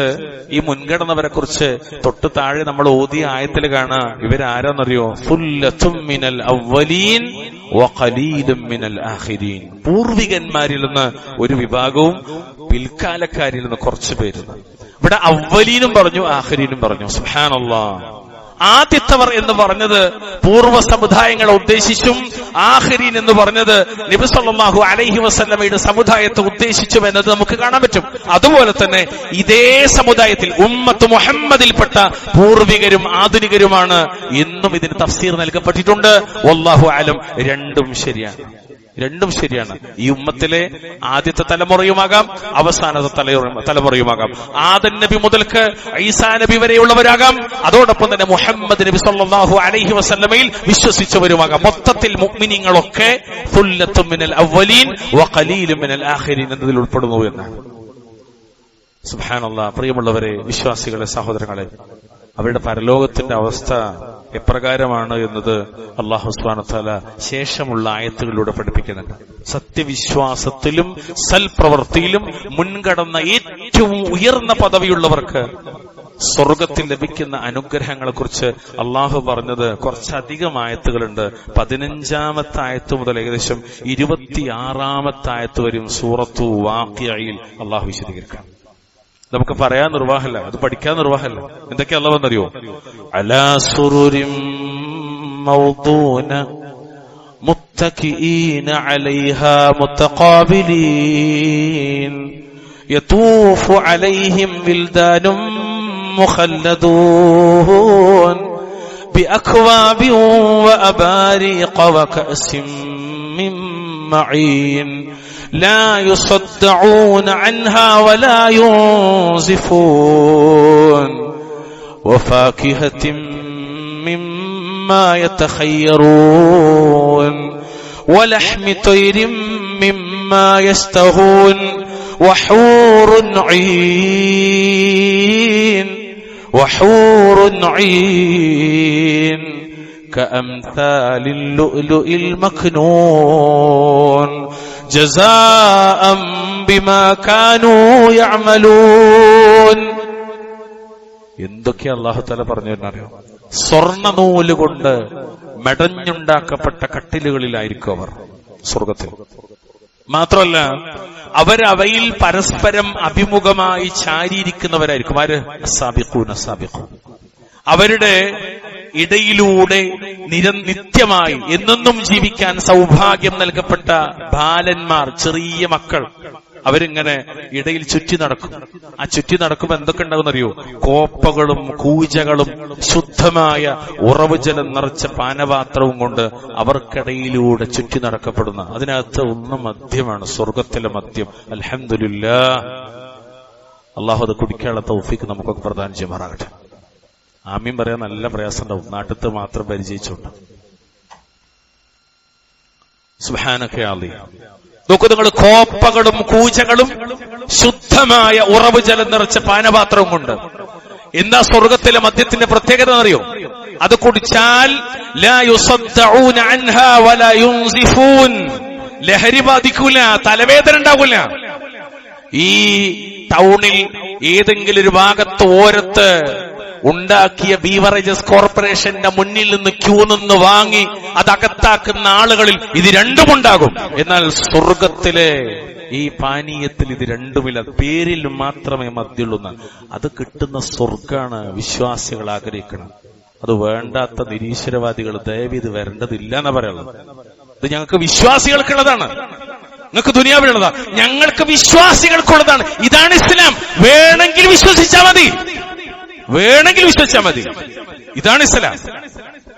ഈ മുൻഗണനവരെ കുറിച്ച് തൊട്ട് താഴെ നമ്മൾ ഓതിയ ആയത്തിൽ കാണാ, ഇവരാരാന്നറിയോ? സുല്ലത്തും മിനൽ അവ്വലീൻ വഖലീലും മിനൽ ആഖിരീൻ, പൂർവികന്മാരിൽ നിന്ന് ഒരു വിഭാഗവും പിൽക്കാലക്കാരിൽ നിന്ന് കുറച്ചു പേരുന്ന്. ഇവിടെ അവ്വലീനും പറഞ്ഞു, ആഖിരീനും പറഞ്ഞു. സുബ്ഹാനല്ലാഹ്. ആദ്യത്തവർ എന്ന് പറഞ്ഞത് പൂർവ്വ സമുദായങ്ങളെ ഉദ്ദേശിച്ചും ആഖിരീൻ എന്ന് പറഞ്ഞത് നബി സല്ലല്ലാഹു അലൈഹി വസല്ലമയുടെ സമുദായത്തെ ഉദ്ദേശിച്ചും എന്നത് നമുക്ക് കാണാൻ പറ്റും. അതുപോലെ തന്നെ ഇതേ സമുദായത്തിൽ ഉമ്മത്ത് മുഹമ്മദിൽപ്പെട്ട പൂർവികരും ആധുനികരുമാണ് എന്നും ഇതിന് തഫ്സീർ നൽകപ്പെട്ടിട്ടുണ്ട്. വല്ലാഹു അലം. രണ്ടും ശരിയാണ്. ഈ ഉമ്മത്തിലെ ആദ്യത്തെ തലമുറയുമാകാം, അവസാനത്തെ തലമുറയുമാകാം. ആദം നബി മുതൽക്ക് ഈസാ നബി വരെയുള്ളവരാകാം, അതോടൊപ്പം തന്നെ മുഹമ്മദ് നബി സല്ലല്ലാഹു അലൈഹി വസല്ലമയിൽ വിശ്വസിച്ചവരുമാകാം. മൊത്തത്തിൽ മുഅ്മിനീങ്ങളൊക്കെ സുല്ലത്തും മിനൽ അവ്വലീൻ വഖലീലും മിനൽ ആഖിരീൻ എന്നതിൽ ഉൾപ്പെടുന്നു എന്നാണ്. സുബ്ഹാനല്ലാഹ്. പ്രിയമുള്ളവരെ, വിശ്വാസികളെ, സഹോദരങ്ങളെ, അവരുടെ പരലോകത്തിന്റെ അവസ്ഥ എപ്രകാരമാണ് എന്നത് അല്ലാഹു സുബ്ഹാനഹു വ തആല ശേഷമുള്ള ആയത്തുകളിലൂടെ പഠിപ്പിക്കുന്നുണ്ട്. സത്യവിശ്വാസത്തിലും സൽപ്രവൃത്തിയിലും മുൻകടന്ന ഏറ്റവും ഉയർന്ന പദവിയുള്ളവർക്ക് സ്വർഗത്തിൽ ലഭിക്കുന്ന അനുഗ്രഹങ്ങളെ കുറിച്ച് അള്ളാഹു പറഞ്ഞത് കുറച്ചധികം ആയത്തുകളുണ്ട്. 15-ാമത്തെ ആയത്ത് മുതൽ ഏകദേശം 26-ാമത്തെ ആയത്ത് വരും സൂറത്തു വാഖിഅയിൽ അള്ളാഹു വിശദീകരിക്കാം. നമുക്ക് പറയാൻ നിർവാഹമല്ല, അത് പഠിക്കാൻ നിർവാഹമല്ല. എന്തൊക്കെയാ അല്ലാഹു എന്നറിയോ? അലാ സുറുരിൻ മൗദൂന മുത്തഖിഈന അലൈഹാ മുതഖാബിലീൻ യതൂഫു അലൈഹിം വിൽദാനും മുഖല്ലദൂൻ ബിഅക്വാബിൻ വഅബാരിഖ വകഅസിൻ മിൻ മഈൻ لا يصدعون عنها ولا ينزفون وفاكهة مما يتخيرون ولحم طير مما يشتهون وحور عين كأمثال اللؤلؤ المكنون جزاء بما كانوا يعملون. എന്തൊക്കെയാ അല്ലാഹു തആല പറഞ്ഞറിയോ? സ്വർണ്ണ നൂല് കൊണ്ട് മെടഞ്ഞുണ്ടാക്കപ്പെട്ട കട്ടിലുകളിലായിരിക്കും അവർ സ്വർഗത്തിൽ. മാത്രമല്ല, അവരവയിൽ പരസ്പരം അഭിമുഖമായി ചാരിയിരിക്കുന്നവരായിരിക്കും. ആര്? അസ്സാബിഖൂൻ. അവരുടെ ഇടയിലൂടെ നിത്യമായി എന്നെന്നും ജീവിക്കാൻ സൗഭാഗ്യം നൽകപ്പെട്ട ബാലന്മാർ, ചെറിയ മക്കൾ, അവരിങ്ങനെ ഇടയിൽ ചുറ്റി നടക്കും. ആ ചുറ്റി നടക്കുമ്പോൾ എന്തൊക്കെ ഉണ്ടാകുന്നറിയോ? കോപ്പകളും കൂജകളും ശുദ്ധമായ ഉറവ് ജലം നിറച്ച പാനപാത്രവും കൊണ്ട് അവർക്കിടയിലൂടെ ചുറ്റി നടക്കപ്പെടുന്ന, അതിനകത്ത് ഒന്ന് മദ്യമാണ്, സ്വർഗത്തിലെ മദ്യം. അൽഹംദുലില്ലാഹ്. അള്ളാഹു അത് കുടിക്കാനുള്ള തൗഫീഖ് നമുക്കൊക്കെ പ്രദാനം ചെയ്യുമാറാകട്ടെ. ആമീൻ പറയാൻ നല്ല പ്രയാസമുണ്ടാവും, നാട്ടിലത്തെ മാത്രം പരിചയിച്ചുകൊണ്ട്. സുബ്ഹാനക യാ അല്ലാഹ്. നോക്കൂ നിങ്ങൾ, കോപ്പകളും കൂജകളും ശുദ്ധമായ ഉറവ് ജലം നിറച്ച പാനപാത്രവും കൊണ്ട്. എന്താ സ്വർഗത്തിലെ മദ്യത്തിന്റെ പ്രത്യേകത എന്നറിയോ? അത് കുടിച്ചാൽ ലാ യുസദ്ദഊന അൻഹാ വലാ യുൻസിഫൂൻ, ലഹരി ബാധിക്കൂല, തലവേദന ഉണ്ടാവില്ല. ഈ ടൗണിൽ ഏതെങ്കിലും ഒരു ഭാഗത്ത് ഓരത്ത് ഉണ്ടാക്കിയ ബീവറേജസ് കോർപ്പറേഷന്റെ മുന്നിൽ നിന്ന് ക്യൂ നിന്ന് വാങ്ങി അത് അകത്താക്കുന്ന ആളുകളിൽ ഇത് രണ്ടുമുണ്ടാകും. എന്നാൽ സ്വർഗത്തിലെ ഈ പാനീയത്തിൽ ഇത് രണ്ടുമില്ല, പേരിൽ മാത്രമേ മദ്യമുള്ളൂ. അത് കിട്ടുന്ന സ്വർഗാണ് വിശ്വാസികൾ ആഗ്രഹിക്കണം. അത് വേണ്ടാത്ത നിരീശ്വരവാദികൾ ദയവ് ഇത് വരേണ്ടതില്ല എന്നാ പറയുള്ളത്. ഇത് ഞങ്ങൾക്ക് വിശ്വാസികൾക്കുള്ളതാണ്. നിങ്ങൾക്ക് ദുനിയാവിലുള്ളതാ, ഞങ്ങൾക്ക് വിശ്വാസികൾക്കുള്ളതാണ്. ഇതാണ് ഇസ്ലാം. വേണമെങ്കിൽ വിശ്വസിച്ചാൽ മതി, വേണമെങ്കിൽ വിശ്വസിച്ചാൽ മതി. ഇതാണ് ഇസ്ലാം.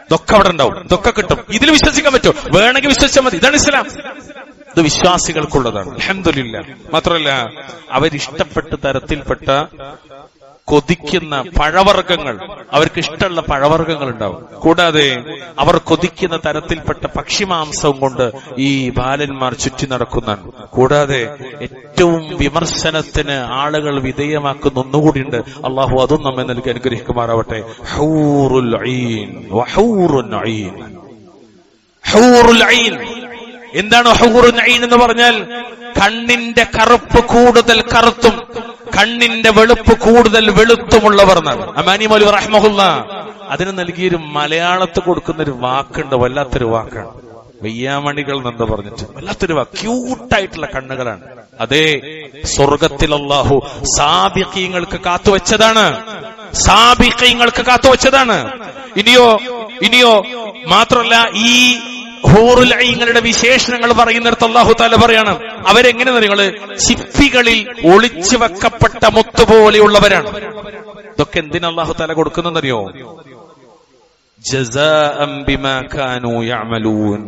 ഇതൊക്കെ അവിടെ ഉണ്ടാവും, ഇതൊക്കെ കിട്ടും. ഇതിൽ വിശ്വസിക്കാൻ പറ്റുമോ? വേണമെങ്കിൽ വിശ്വസിച്ചാൽ മതി. ഇതാണ് ഇസ്ലാം. ഇത് വിശ്വാസികൾക്കുള്ളതാണ്. അൽഹംദുലില്ലാഹ്. മാത്രമല്ല, അവരിഷ്ടപ്പെട്ട തരത്തിൽപ്പെട്ട കൊതിക്കുന്ന പഴവർഗ്ഗങ്ങൾ, അവർക്ക് ഇഷ്ടമുള്ള പഴവർഗ്ഗങ്ങൾ ഉണ്ടാവും. കൂടാതെ അവർ കൊതിക്കുന്ന തരത്തിൽപ്പെട്ട പക്ഷിമാംസവും കൊണ്ട് ഈ ബാലന്മാർ ചുറ്റി നടക്കുന്നതാണ്. കൂടാതെ ഏറ്റവും വിമർശനത്തിന് ആളുകൾ വിധേയമാക്കുന്ന ഒന്നുകൂടിയുണ്ട്. അള്ളാഹു അതും നമ്മെ നൽകി അനുഗ്രഹിക്കുമാറാവട്ടെ. ഹൂറുൽ ഐൻ വഹൂറുൻ ഐൻ. ഹൂറുൽ ഐൻ എന്താണ്? ഹൂറുൽ ഐൻ എന്ന് പറഞ്ഞാൽ കണ്ണിന്റെ കറുപ്പ് കൂടുതൽ കറുത്തും കണ്ണിന്റെ വെളുപ്പ് കൂടുതൽ വെളുത്തുമുള്ളവർ എന്നാണ്. അമാനി മൗലവി റഹ്മഹുല്ലാ അതിന് നൽകിയൊരു മലയാളത്ത് കൊടുക്കുന്നൊരു വാക്കുണ്ട്, വല്ലാത്തൊരു വാക്കാണ്. വെയ്യാമണികൾ എന്നെന്താ പറഞ്ഞിട്ട് വല്ലാത്തൊരു വാക്ക്. ക്യൂട്ടായിട്ടുള്ള കണ്ണുകളാണ്. അതേ സ്വർഗത്തിൽ അല്ലാഹു സാബിഖീങ്ങൾക്ക് കാത്തുവെച്ചതാണ്, സാബിഖീങ്ങൾക്ക് കാത്തുവെച്ചതാണ്. ഇനിയോ മാത്രമല്ല, ഈ ഹൂറുൽ ഐങ്ങളുടെ വിശേഷണങ്ങൾ പറയുന്നിടത്ത് അല്ലാഹു തആല പറയാണ്, അവരെങ്ങനെ നിങ്ങള് ചിപ്പികളിൽ ഒളിച്ചു വെക്കപ്പെട്ട മുത്തുപോലെയുള്ളവരാണ്. ഇതൊക്കെ എന്തിനാ അല്ലാഹു തആല കൊടുക്കുന്നറിയോ? ജസാഅൻ ബിമാ കാനൂ യഅമലൂൻ.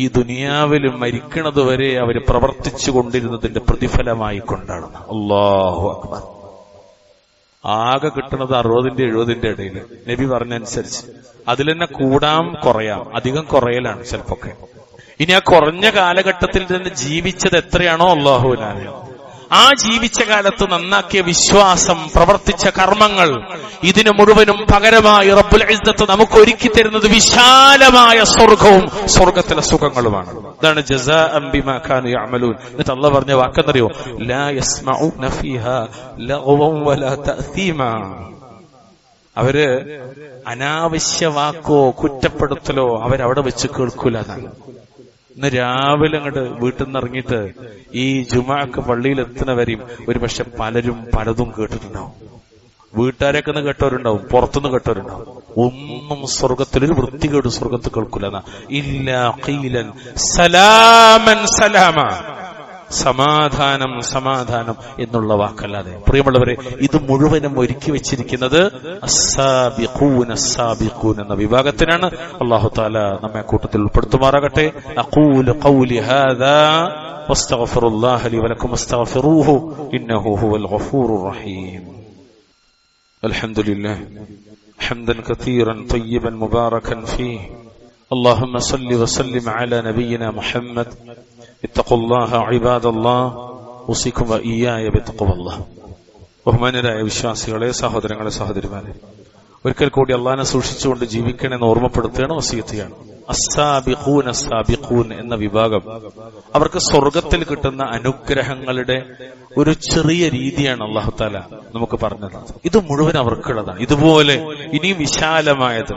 ഈ ദുനിയാവിൽ മരിക്കുന്നത് വരെ അവർ പ്രവർത്തിച്ചു കൊണ്ടിരുന്നതിന്റെ പ്രതിഫലമായി കൊണ്ടാണ്. അല്ലാഹു അക്ബർ. ആകെ കിട്ടുന്നത് 60-ന്റെ 70-ന്റെ ഇടയിൽ നബി പറഞ്ഞനുസരിച്ച്. അതിൽ തന്നെ കൂടാം കുറയാം, അധികം കുറയലാണ് ചിലപ്പൊക്കെ. ഇനി ആ കുറഞ്ഞ കാലഘട്ടത്തിൽ തന്നെ ജീവിച്ചത് എത്രയാണോ അല്ലാഹുവിനറിയാം. ആ ജീവിച്ച കാലത്ത് നന്നാക്കിയ വിശ്വാസം, പ്രവർത്തിച്ച കർമ്മങ്ങൾ, ഇതിന് മുഴുവനും പകരമായി റബ്ബുൽ ഇസ്സത്ത് നമുക്ക് ഒരുക്കി തരുന്നത് വിശാലമായ സ്വർഗവും സ്വർഗത്തിലെ സുഖങ്ങളുമാണ്. ഇതാണ് ജസാഅൻ ബിമാ കാനൂ യഅമലൂൻ. എന്നിട്ട് അല്ലാഹു പറഞ്ഞ വാക്കെന്നറിയോ? ലാ യസ്മഊന ഫീഹാ ലഗ്വൻ വലാ തഅസീമാ. അവര് അനാവശ്യ വാക്കോ കുറ്റപ്പെടുത്തലോ അവരവിടെ വെച്ച് കേൾക്കൂല എന്നാണ്. ഇന്ന് രാവിലെ അങ്ങോട്ട് വീട്ടിൽ നിന്ന് ഇറങ്ങിയിട്ട് ഈ ജുമാക്ക് പള്ളിയിലെത്തുന്നവരെയും ഒരു പക്ഷെ പലരും പലതും കേട്ടിട്ടുണ്ടാവും. വീട്ടുകാരൊക്കെ ഒന്ന് കേട്ടവരുണ്ടാവും, പുറത്തുനിന്ന് കേട്ടവരുണ്ടാവും. ഒന്നും സ്വർഗത്തിലൊരു വൃത്തികേട് സ്വർഗത്ത് കേൾക്കൂല എന്നാ. ഇല്ലാ ഖീലൻ സലാമൻ സലാമ. സമാധാനം സമാധാനം എന്നുള്ള വാക്കല്ലാതെ. പ്രിയമുള്ളവരെ, ഇത് മുഴുവനും ഒരുക്കി വെച്ചിരിക്കുന്നത് അസ്സാബിഖൂൻ അസ്സാബിഖൂൻ എന്ന വിഭാഗത്തിനാണ്. അല്ലാഹു തആല നമ്മെ കൂട്ടത്തിൽ ഉൾപ്പെടുത്തുമാറാകട്ടെ. അഖൂലു ഖൗലി ഹാദാ വസ്തഗ്ഫിറുല്ലാഹ ലി വലക്കും വസ്തഗ്ഫിറൂഹു ഇന്നഹു ഹുവൽ ഗഫൂറുർ റഹീം. അൽഹംദുലില്ലാഹ് ഹംദൻ കതീറൻ തയ്യിബൻ മുബാറകൻ ഫീഹി. اللهم صل وسلم على نبينا محمد. اتقوا الله عباد الله اوصيكم واياي بتقوى الله. ബഹുമാന്യരായ വിശ്വാസികളെ, സഹോദരങ്ങളെ, സഹോദരിമാരെ, ഒരിക്കൽ കൂടി അള്ളാഹിനെ സൂക്ഷിച്ചുകൊണ്ട് ജീവിക്കണമെന്ന് ഓർമ്മപ്പെടുത്തുകയാണ്, വസിയത്താണ്. അസ്സാബിഖൂൻ അസ്സാബിഖൂൻ എന്ന വിഭാഗം അവർക്ക് സ്വർഗത്തിൽ കിട്ടുന്ന അനുഗ്രഹങ്ങളുടെ ഒരു ചെറിയ രീതിയാണ് അല്ലാഹു തആല നമുക്ക് പറഞ്ഞത്. ഇത് മുഴുവൻ അവർക്കുള്ളതാണ്. ഇതുപോലെ ഇനിയും വിശാലമായത്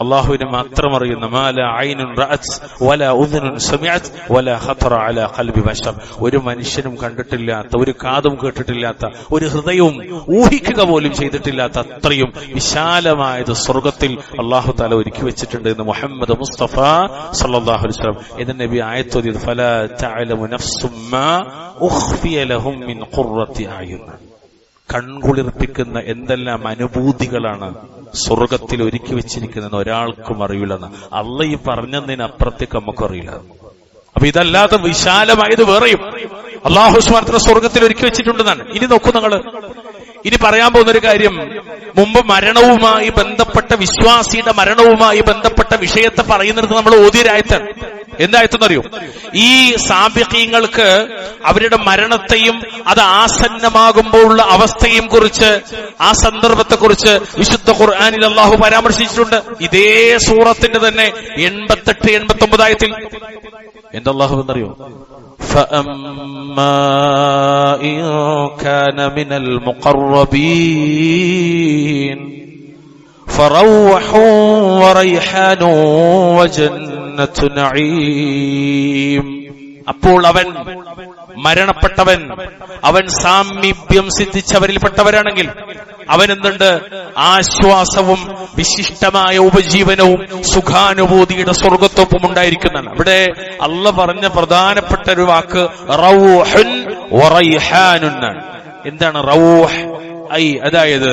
അള്ളാഹുവിനെ മാത്രം അറിയുന്ന മാല ഐനുൻ റഅത് വല ഉദ്നുൻ സമിഅത് വല ഖതറ അലാ ഖൽബി ബശർ. ഒരു മനുഷ്യനും കണ്ടിട്ടില്ലാത്ത, ഒരു കാതും കേട്ടിട്ടില്ലാത്ത, ഒരു ഹൃദയവും ഊഹിക്കുക പോലും ചെയ്തിട്ടില്ലാത്ത അത്രയും വിശാലമായത് സ്വർഗത്തിൽ അല്ലാഹു തആല ഒരുക്കി വെച്ചിട്ടുണ്ട് എന്ന് മുഹമ്മദ് മുസ്തഫ സല്ലല്ലാഹു അലൈഹി വസല്ലം എന്ന നബി ആയത്തോതിയത്. ഫലാ തഅലമു നഫ്സും മാ ഉഖ്ഫിയ ലഹും മിൻ ഖുർറത്തി അയുൻ. കൺകുളിർപ്പിക്കുന്ന എന്തെല്ലാം അനുഭൂതികളാണ് സ്വർഗത്തിൽ ഒരുക്കി വെച്ചിരിക്കുന്നതെന്ന് ഒരാൾക്കും അറിയില്ലെന്ന്. അള്ളാഹ് ഈ പറഞ്ഞതിനപ്പുറത്തേക്ക് നമുക്കറിയില്ല. അപ്പൊ ഇതല്ലാതെ വിശാലമായത് വേറെയും അല്ലാഹു സുബ്ഹാനഹു വ തആല സ്വർഗത്തിൽ ഒരുക്കി വെച്ചിട്ടുണ്ടെന്നാണ്. ഇനി നോക്കൂ നിങ്ങൾ, ഇനി പറയാൻ പോകുന്നൊരു കാര്യം, മുമ്പ് മരണവുമായി ബന്ധപ്പെട്ട, വിശ്വാസിയുടെ മരണവുമായി ബന്ധപ്പെട്ട വിഷയത്തെ പറയുന്നിടത്ത് നമ്മൾ ഓതിയൊരായത്താണ്. എന്തായത്തെന്നറിയോ? ഈ സാബിഖീങ്ങൾക്ക് അവരുടെ മരണത്തെയും അത് ആസന്നമാകുമ്പോൾ ഉള്ള അവസ്ഥയും കുറിച്ച്, ആ സന്ദർഭത്തെക്കുറിച്ച് വിശുദ്ധ ഖുർആനിൽ അല്ലാഹു പരാമർശിച്ചിട്ടുണ്ട്. ഇതേ സൂറത്തിന്റെ തന്നെ 88-89 ആയത്തിൽ എന്താ അല്ലാഹു എന്നറിയോ? فأما إن كان من المقربين فروح وريحان وجنة نعيم. അപ്പോൾ അവൻ മരണപ്പെട്ടവൻ, അവൻ സാമീപ്യം സിദ്ധിച്ചവരിൽപ്പെട്ടവരാണെങ്കിൽ, അവനെന്തുണ്ട്? ആശ്വാസവും വിശിഷ്ടമായ ഉപജീവനവും സുഖാനുഭൂതിയുടെ സ്വർഗത്തൊപ്പം ഉണ്ടായിരിക്കുന്നതാണ്. ഇവിടെ അള്ളാഹ് പറഞ്ഞ പ്രധാനപ്പെട്ട ഒരു വാക്ക് റൗഹുൻ വറൈഹാനുൻ. എന്താണ് റൗഹ്? അതായത്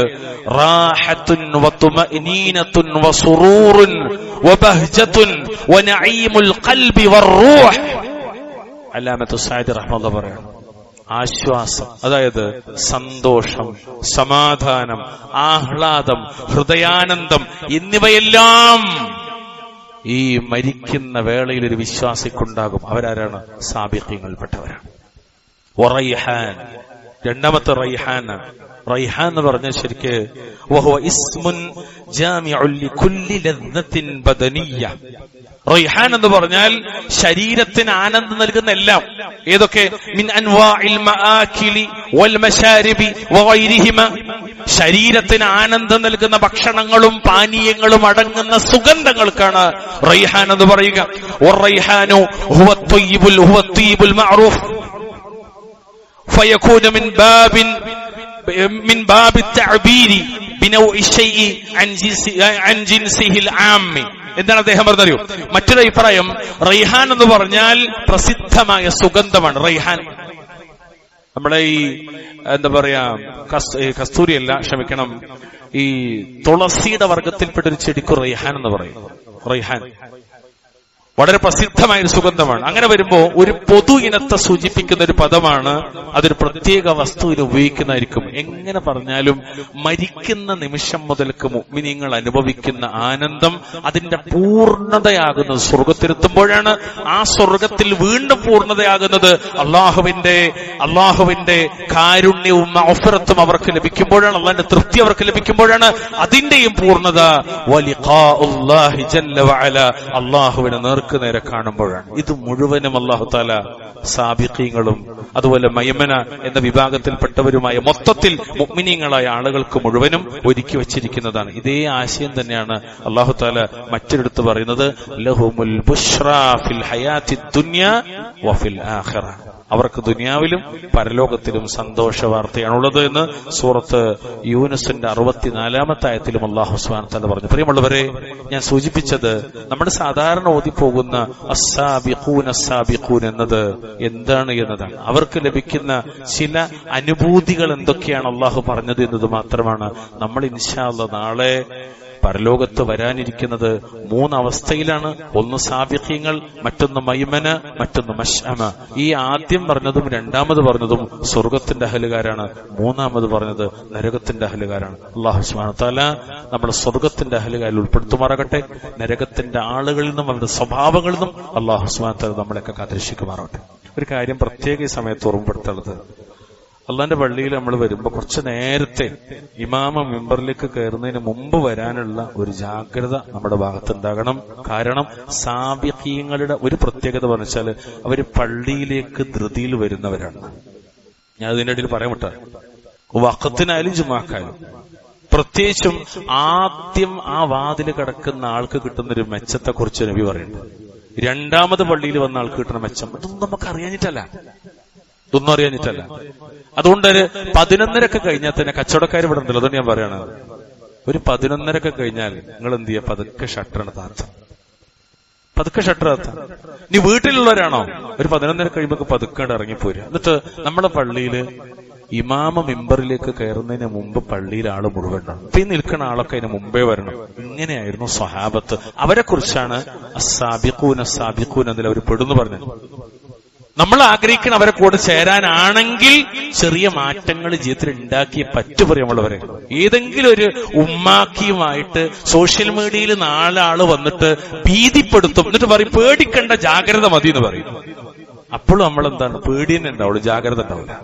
റാഹത്തുൻ വതുമഅനീനത്തുൻ വസുറൂറുൻ വബഹ്ജത്തുൻ വനഈമുൽ ഖൽബി വറൂഹ്. അല്ലാമത്തു സഅദി റഹ്മത്തുള്ളാഹി പറയാണ്, ആശ്വാസം, അതായത് സന്തോഷം, സമാധാനം, ആഹ്ലാദം, ഹൃദയാനന്ദം എന്നിവയെല്ലാം ഈ മരിക്കുന്ന വേളയിൽ ഒരു വിശ്വാസിക്കുണ്ടാകും. അവരാരാണ്? സാബിഖീങ്ങളിൽപ്പെട്ടവരാണ്. വറൈഹാൻ, രണ്ടാമത്തെ റൈഹാൻ. റൈഹാൻ എന്ന് പറഞ്ഞാൽ ശരിക്ക് വഹുവ ഇസ്മുൻ ജാമിഉൻ ലികുല്ലി ലദ്ദത്തിൻ ബദനിയ്യ. റൈഹാൻ എന്ന് പറഞ്ഞാൽ ശരീരത്തിന് ആനന്ദം നൽകുന്ന എല്ലാം. ഏതൊക്കെ? മിൻ അൻവാഇൽ മആകിലി വൽ മശാരിബി വഗൈരിഹിമ. ശരീരത്തിന് ആനന്ദം നൽകുന്ന ഭക്ഷണങ്ങളും പാനീയങ്ങളും അടങ്ങുന്ന സുഗന്ധങ്ങൾക്കാണ് റൈഹാൻ എന്ന് പറയുക. വറൈഹാനു ഹുവ ത്വയ്യിബുൽ മഅറൂഫ് ഫയകൂന മിൻ ബാബി തഅബീരി ബിനൗഇ ശൈഇ അൻ ജിൻസിഹിൽ ആമ്മി. എന്താണ് അദ്ദേഹം പറഞ്ഞറിയോ? മറ്റൊരു അഭിപ്രായം, റൈഹാൻ എന്ന് പറഞ്ഞാൽ പ്രസിദ്ധമായ സുഗന്ധമാണ്. റൈഹാൻ നമ്മുടെ ഈ എന്താ പറയാ, കസ്തൂരിയല്ല, ക്ഷമിക്കണം, ഈ തുളസിയുടെ വർഗത്തിൽപ്പെട്ടൊരു ചെടിക്ക് റൈഹാൻ എന്ന് പറയും. റൈഹാൻ വളരെ പ്രസിദ്ധമായ ഒരു സുഗന്ധമാണ്. അങ്ങനെ വരുമ്പോ ഒരു പൊതു ഇനത്തെ സൂചിപ്പിക്കുന്ന ഒരു പദമാണ്. അതൊരു പ്രത്യേക വസ്തുവിൽ ഉപയോഗിക്കുന്നതായിരിക്കും. എങ്ങനെ പറഞ്ഞാലും മരിക്കുന്ന നിമിഷം മുതൽക്ക് മുഅ്മിനീങ്ങൾ അനുഭവിക്കുന്ന ആനന്ദം അതിന്റെ പൂർണ്ണതയാകുന്നത് സ്വർഗത്തിലെത്തുമ്പോഴാണ്. ആ സ്വർഗത്തിൽ വീണ്ടും പൂർണ്ണതയാകുന്നത് അള്ളാഹുവിന്റെ കാരുണ്യവും മഗ്ഫിറത്തും അവർക്ക് ലഭിക്കുമ്പോഴാണ്. അള്ളാഹിന്റെ തൃപ്തി അവർക്ക് ലഭിക്കുമ്പോഴാണ് അതിന്റെയും പൂർണ്ണത. വലിഖാഉല്ലാഹി ജല്ല വഅല, അള്ളാഹുവിനെ നേരെ കാണുമ്പോഴാണ്. ഇത് മുഴുവനും അല്ലാഹു തആല സാബിഖീങ്ങളും അതുപോലെ മയമന എന്ന വിഭാഗത്തിൽപ്പെട്ടവരുമായ മൊത്തത്തിൽ മുഅ്മിനീങ്ങളായ ആളുകൾക്ക് മുഴുവനും ഒരുക്കി വച്ചിരിക്കുന്നതാണ്. ഇതേ ആശയം തന്നെയാണ് അല്ലാഹു തആല മറ്റൊരിടത്ത് പറയുന്നത്, ലഹുമുൽ ബുശ്റാ ഫിൽ ഹയാത്തി ദുനിയ വഫിൽ ആഖിറ. അവർക്ക് ദുനിയാവിലും പരലോകത്തിലും സന്തോഷ വാർത്തയാണുള്ളത് എന്ന് സൂറത്ത് യൂനുസിന്റെ 64-ാമത്തെ ആയത്തിലും അല്ലാഹു സുബ്ഹാനഹു വ തആല പറഞ്ഞു. പ്രിയമുള്ളവരെ, ഞാൻ സൂചിപ്പിച്ചത് നമ്മുടെ സാധാരണ ഓതിപ്പോകുന്ന അസ്സാബിഖൂൻ എന്നത് എന്താണ് എന്നതാണ്. അവർക്ക് ലഭിക്കുന്ന ചില അനുഭൂതികൾ എന്തൊക്കെയാണ് അല്ലാഹു പറഞ്ഞത് എന്നത് മാത്രമാണ്. നമ്മൾ ഇൻഷാ അല്ലാഹ് നാളെ പരലോകത്ത് വരാനിരിക്കുന്നത് 3 അവസ്ഥയിലാണ്. ഒന്ന് സാബിഖീങ്ങൾ, മറ്റൊന്ന് മൈമന, മറ്റൊന്ന് മശ്അമ. ഈ ആദ്യം പറഞ്ഞതും രണ്ടാമത് പറഞ്ഞതും സ്വർഗത്തിന്റെ അഹലുകാരാണ്. മൂന്നാമത് പറഞ്ഞത് നരകത്തിന്റെ അഹലുകാരാണ്. അല്ലാഹു സുബ്ഹാനഹു വ തആല നമ്മൾ സ്വർഗത്തിന്റെ അഹലുകാരിൽ ഉൾപ്പെടുത്തുമാറാകട്ടെ. നരകത്തിന്റെ ആളുകളിൽ നിന്നും അവരുടെ സ്വഭാവങ്ങളിൽ നിന്നും അല്ലാഹു സുബ്ഹാനഹു വ തആല നമ്മളെയൊക്കെ കാത്തിരക്ഷിക്കുമാറാകട്ടെ. ഒരു കാര്യം പ്രത്യേക ഈ സമയത്ത് ഓർമ്മപ്പെടുത്തുള്ളത്, അള്ളാന്റെ പള്ളിയിൽ നമ്മൾ വരുമ്പോ കുറച്ച് നേരത്തെ ഇമാമ മിമ്പറിലേക്ക് കയറുന്നതിന് മുമ്പ് വരാനുള്ള ഒരു ജാഗ്രത നമ്മുടെ ഭാഗത്തുണ്ടാകണം. കാരണം സാബിഖീങ്ങളുടെ ഒരു പ്രത്യേകത പറഞ്ഞാൽ അവര് പള്ളിയിലേക്ക് ധൃതിയിൽ വരുന്നവരാണ്. ഞാൻ അതിന്റെ ഇടയിൽ പറയാൻ വിട്ട വഖത്തിനായാലും ജുമാക്കായാലും പ്രത്യേകിച്ചും ആദ്യം ആ വാതിൽ കിടക്കുന്ന ആൾക്ക് കിട്ടുന്നൊരു മെച്ചത്തെ കുറിച്ച് നബി പറയുന്നുണ്ട്. രണ്ടാമത് പള്ളിയിൽ വന്ന ആൾക്ക് കിട്ടുന്ന മെച്ചം ഇതൊന്നും നമുക്ക് അറിയാനിട്ടല്ല. അതുകൊണ്ട് 11:30 കഴിഞ്ഞാൽ തന്നെ കച്ചവടക്കാർ ഇവിടെ ഉണ്ടല്ലോ. അതുകൊണ്ട് ഞാൻ പറയണത്, ഒരു 11:30 കഴിഞ്ഞാൽ നിങ്ങൾ എന്ത് ചെയ്യുക? പതുക്കെ ഷട്ടറാണ് താത്ത, പതുക്കെ ഷട്ടർ താത്ത. നീ വീട്ടിലുള്ളവരാണോ? ഒരു 11:30 കഴിയുമ്പോ പതുക്കെ ഇറങ്ങിപ്പോരുക. എന്നിട്ട് നമ്മുടെ പള്ളിയില് ഇമാമ മിമ്പറിലേക്ക് കയറുന്നതിന് മുമ്പ് പള്ളിയിൽ ആള് മുഴുവൻ ഉണ്ടാവും. ഇപ്പൊ ഈ നിൽക്കുന്ന ആളൊക്കെ അതിന് മുമ്പേ വരണം. ഇങ്ങനെയായിരുന്നു സ്വഹാബത്ത്. അവരെ കുറിച്ചാണ് അസ്സാബിഖൂൻ എന്നതിൽ അവർ പെടുന്നു പറഞ്ഞത്. നമ്മൾ ആഗ്രഹിക്കുന്ന അവരെ കൂടെ ചേരാനാണെങ്കിൽ ചെറിയ മാറ്റങ്ങൾ ജീവിതത്തിൽ ഉണ്ടാക്കിയേ പറ്റു. പറയുമുള്ളവരെ ഏതെങ്കിലും ഒരു ഉമ്മാക്കിയുമായിട്ട് സോഷ്യൽ മീഡിയയിൽ 4 ആള് വന്നിട്ട് ഭീതിപ്പെടുത്തും, എന്നിട്ട് പറയും പേടിക്കണ്ട, ജാഗ്രത മതി എന്ന് പറയും. അപ്പോഴും നമ്മളെന്താണ്? പേടി തന്നെ ഉണ്ടാവുള്ളൂ, ജാഗ്രത ഉണ്ടാവില്ല.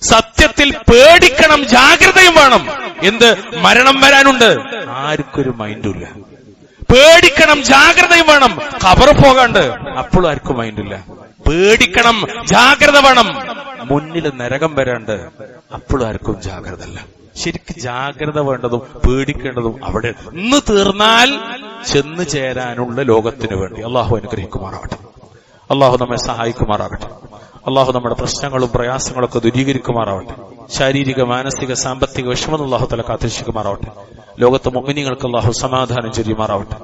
സത്യത്തിൽ പേടിക്കണം, ജാഗ്രതയും വേണം. എന്ത്? മരണം വരാനുണ്ട്, ആർക്കൊരു മൈൻഡുമില്ല. പേടിക്കണം, ജാഗ്രതയും വേണം. ഖബർ പോകാണ്ട്, അപ്പോഴും ആർക്കും മൈൻഡില്ല. പേടിക്കണം, ജാഗ്രത വേണം. മുന്നിൽ നരകം വരാണ്ട്, അപ്പോഴും ആർക്കും ജാഗ്രത അല്ല. ശരിക്കും ജാഗ്രത വേണ്ടതും പേടിക്കേണ്ടതും അവിടെ ഇന്ന് തീർന്നാൽ ചെന്ന് ചേരാനുള്ള ലോകത്തിന് വേണ്ടി അള്ളാഹു അനുഗ്രഹിക്കുമാറാകട്ടെ. അള്ളാഹു നമ്മെ സഹായിക്കുമാറാകട്ടെ. അള്ളാഹു നമ്മുടെ പ്രശ്നങ്ങളും പ്രയാസങ്ങളൊക്കെ ദൂരീകരിക്കുമാറാവട്ടെ. ശാരീരിക, മാനസിക, സാമ്പത്തിക വിഷമം അള്ളാഹു തആല കാത്തിരക്ഷിക്കുമാറാവട്ടെ. ലോകത്തെ മുഅ്മിനീങ്ങൾക്ക് അള്ളാഹു സമാധാനം ചൊരിയുമാറാവട്ടെ.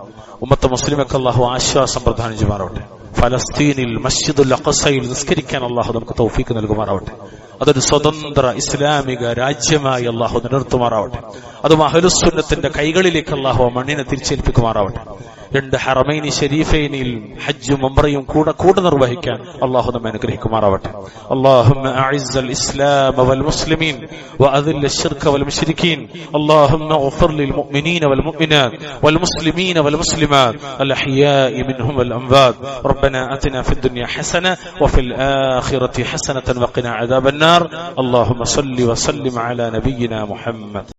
ഉമ്മത്ത് മുസ്ലിമക്ക് അള്ളാഹു ആശ്വാസം പ്രദാനം ചെയ്യുമാറാവട്ടെ. ഫലസ്തീനിൽ മസ്ജിദുൽ അഖ്സയിൽ നിസ്കരിക്കാൻ അള്ളാഹു നമുക്ക് തൗഫീഖ് നൽകുമാറാവട്ടെ. അതൊരു സ്വതന്ത്ര ഇസ്ലാമിക രാജ്യമായി അള്ളാഹു നിലനിർത്തുമാറാവട്ടെ. അതും അഹ്ലുസുന്നത്തിന്റെ കൈകളിലേക്ക് അള്ളാഹു ആ മണ്ണിനെ തിരിച്ചേൽപ്പിക്കുമാറാവട്ടെ. രണ്ട് ഹറമൈനി ഷരീഫൈനിൽ ഹജ്ജും ഉംറയും കൂടെ നിർവഹിക്കാൻ അള്ളാഹു നമ്മെ അനുഗ്രഹിക്കുമാറാവട്ടെ. اللهم أعز الإسلام والمسلمين وأذل الشرك والمشركين. اللهم اغفر للمؤمنين والمؤمنات والمسلمين والمسلمات الأحياء منهم والأموات. ربنا آتنا في الدنيا حسنة وفي الآخرة حسنة وقنا عذاب النار. اللهم صل وسلم على نبينا محمد.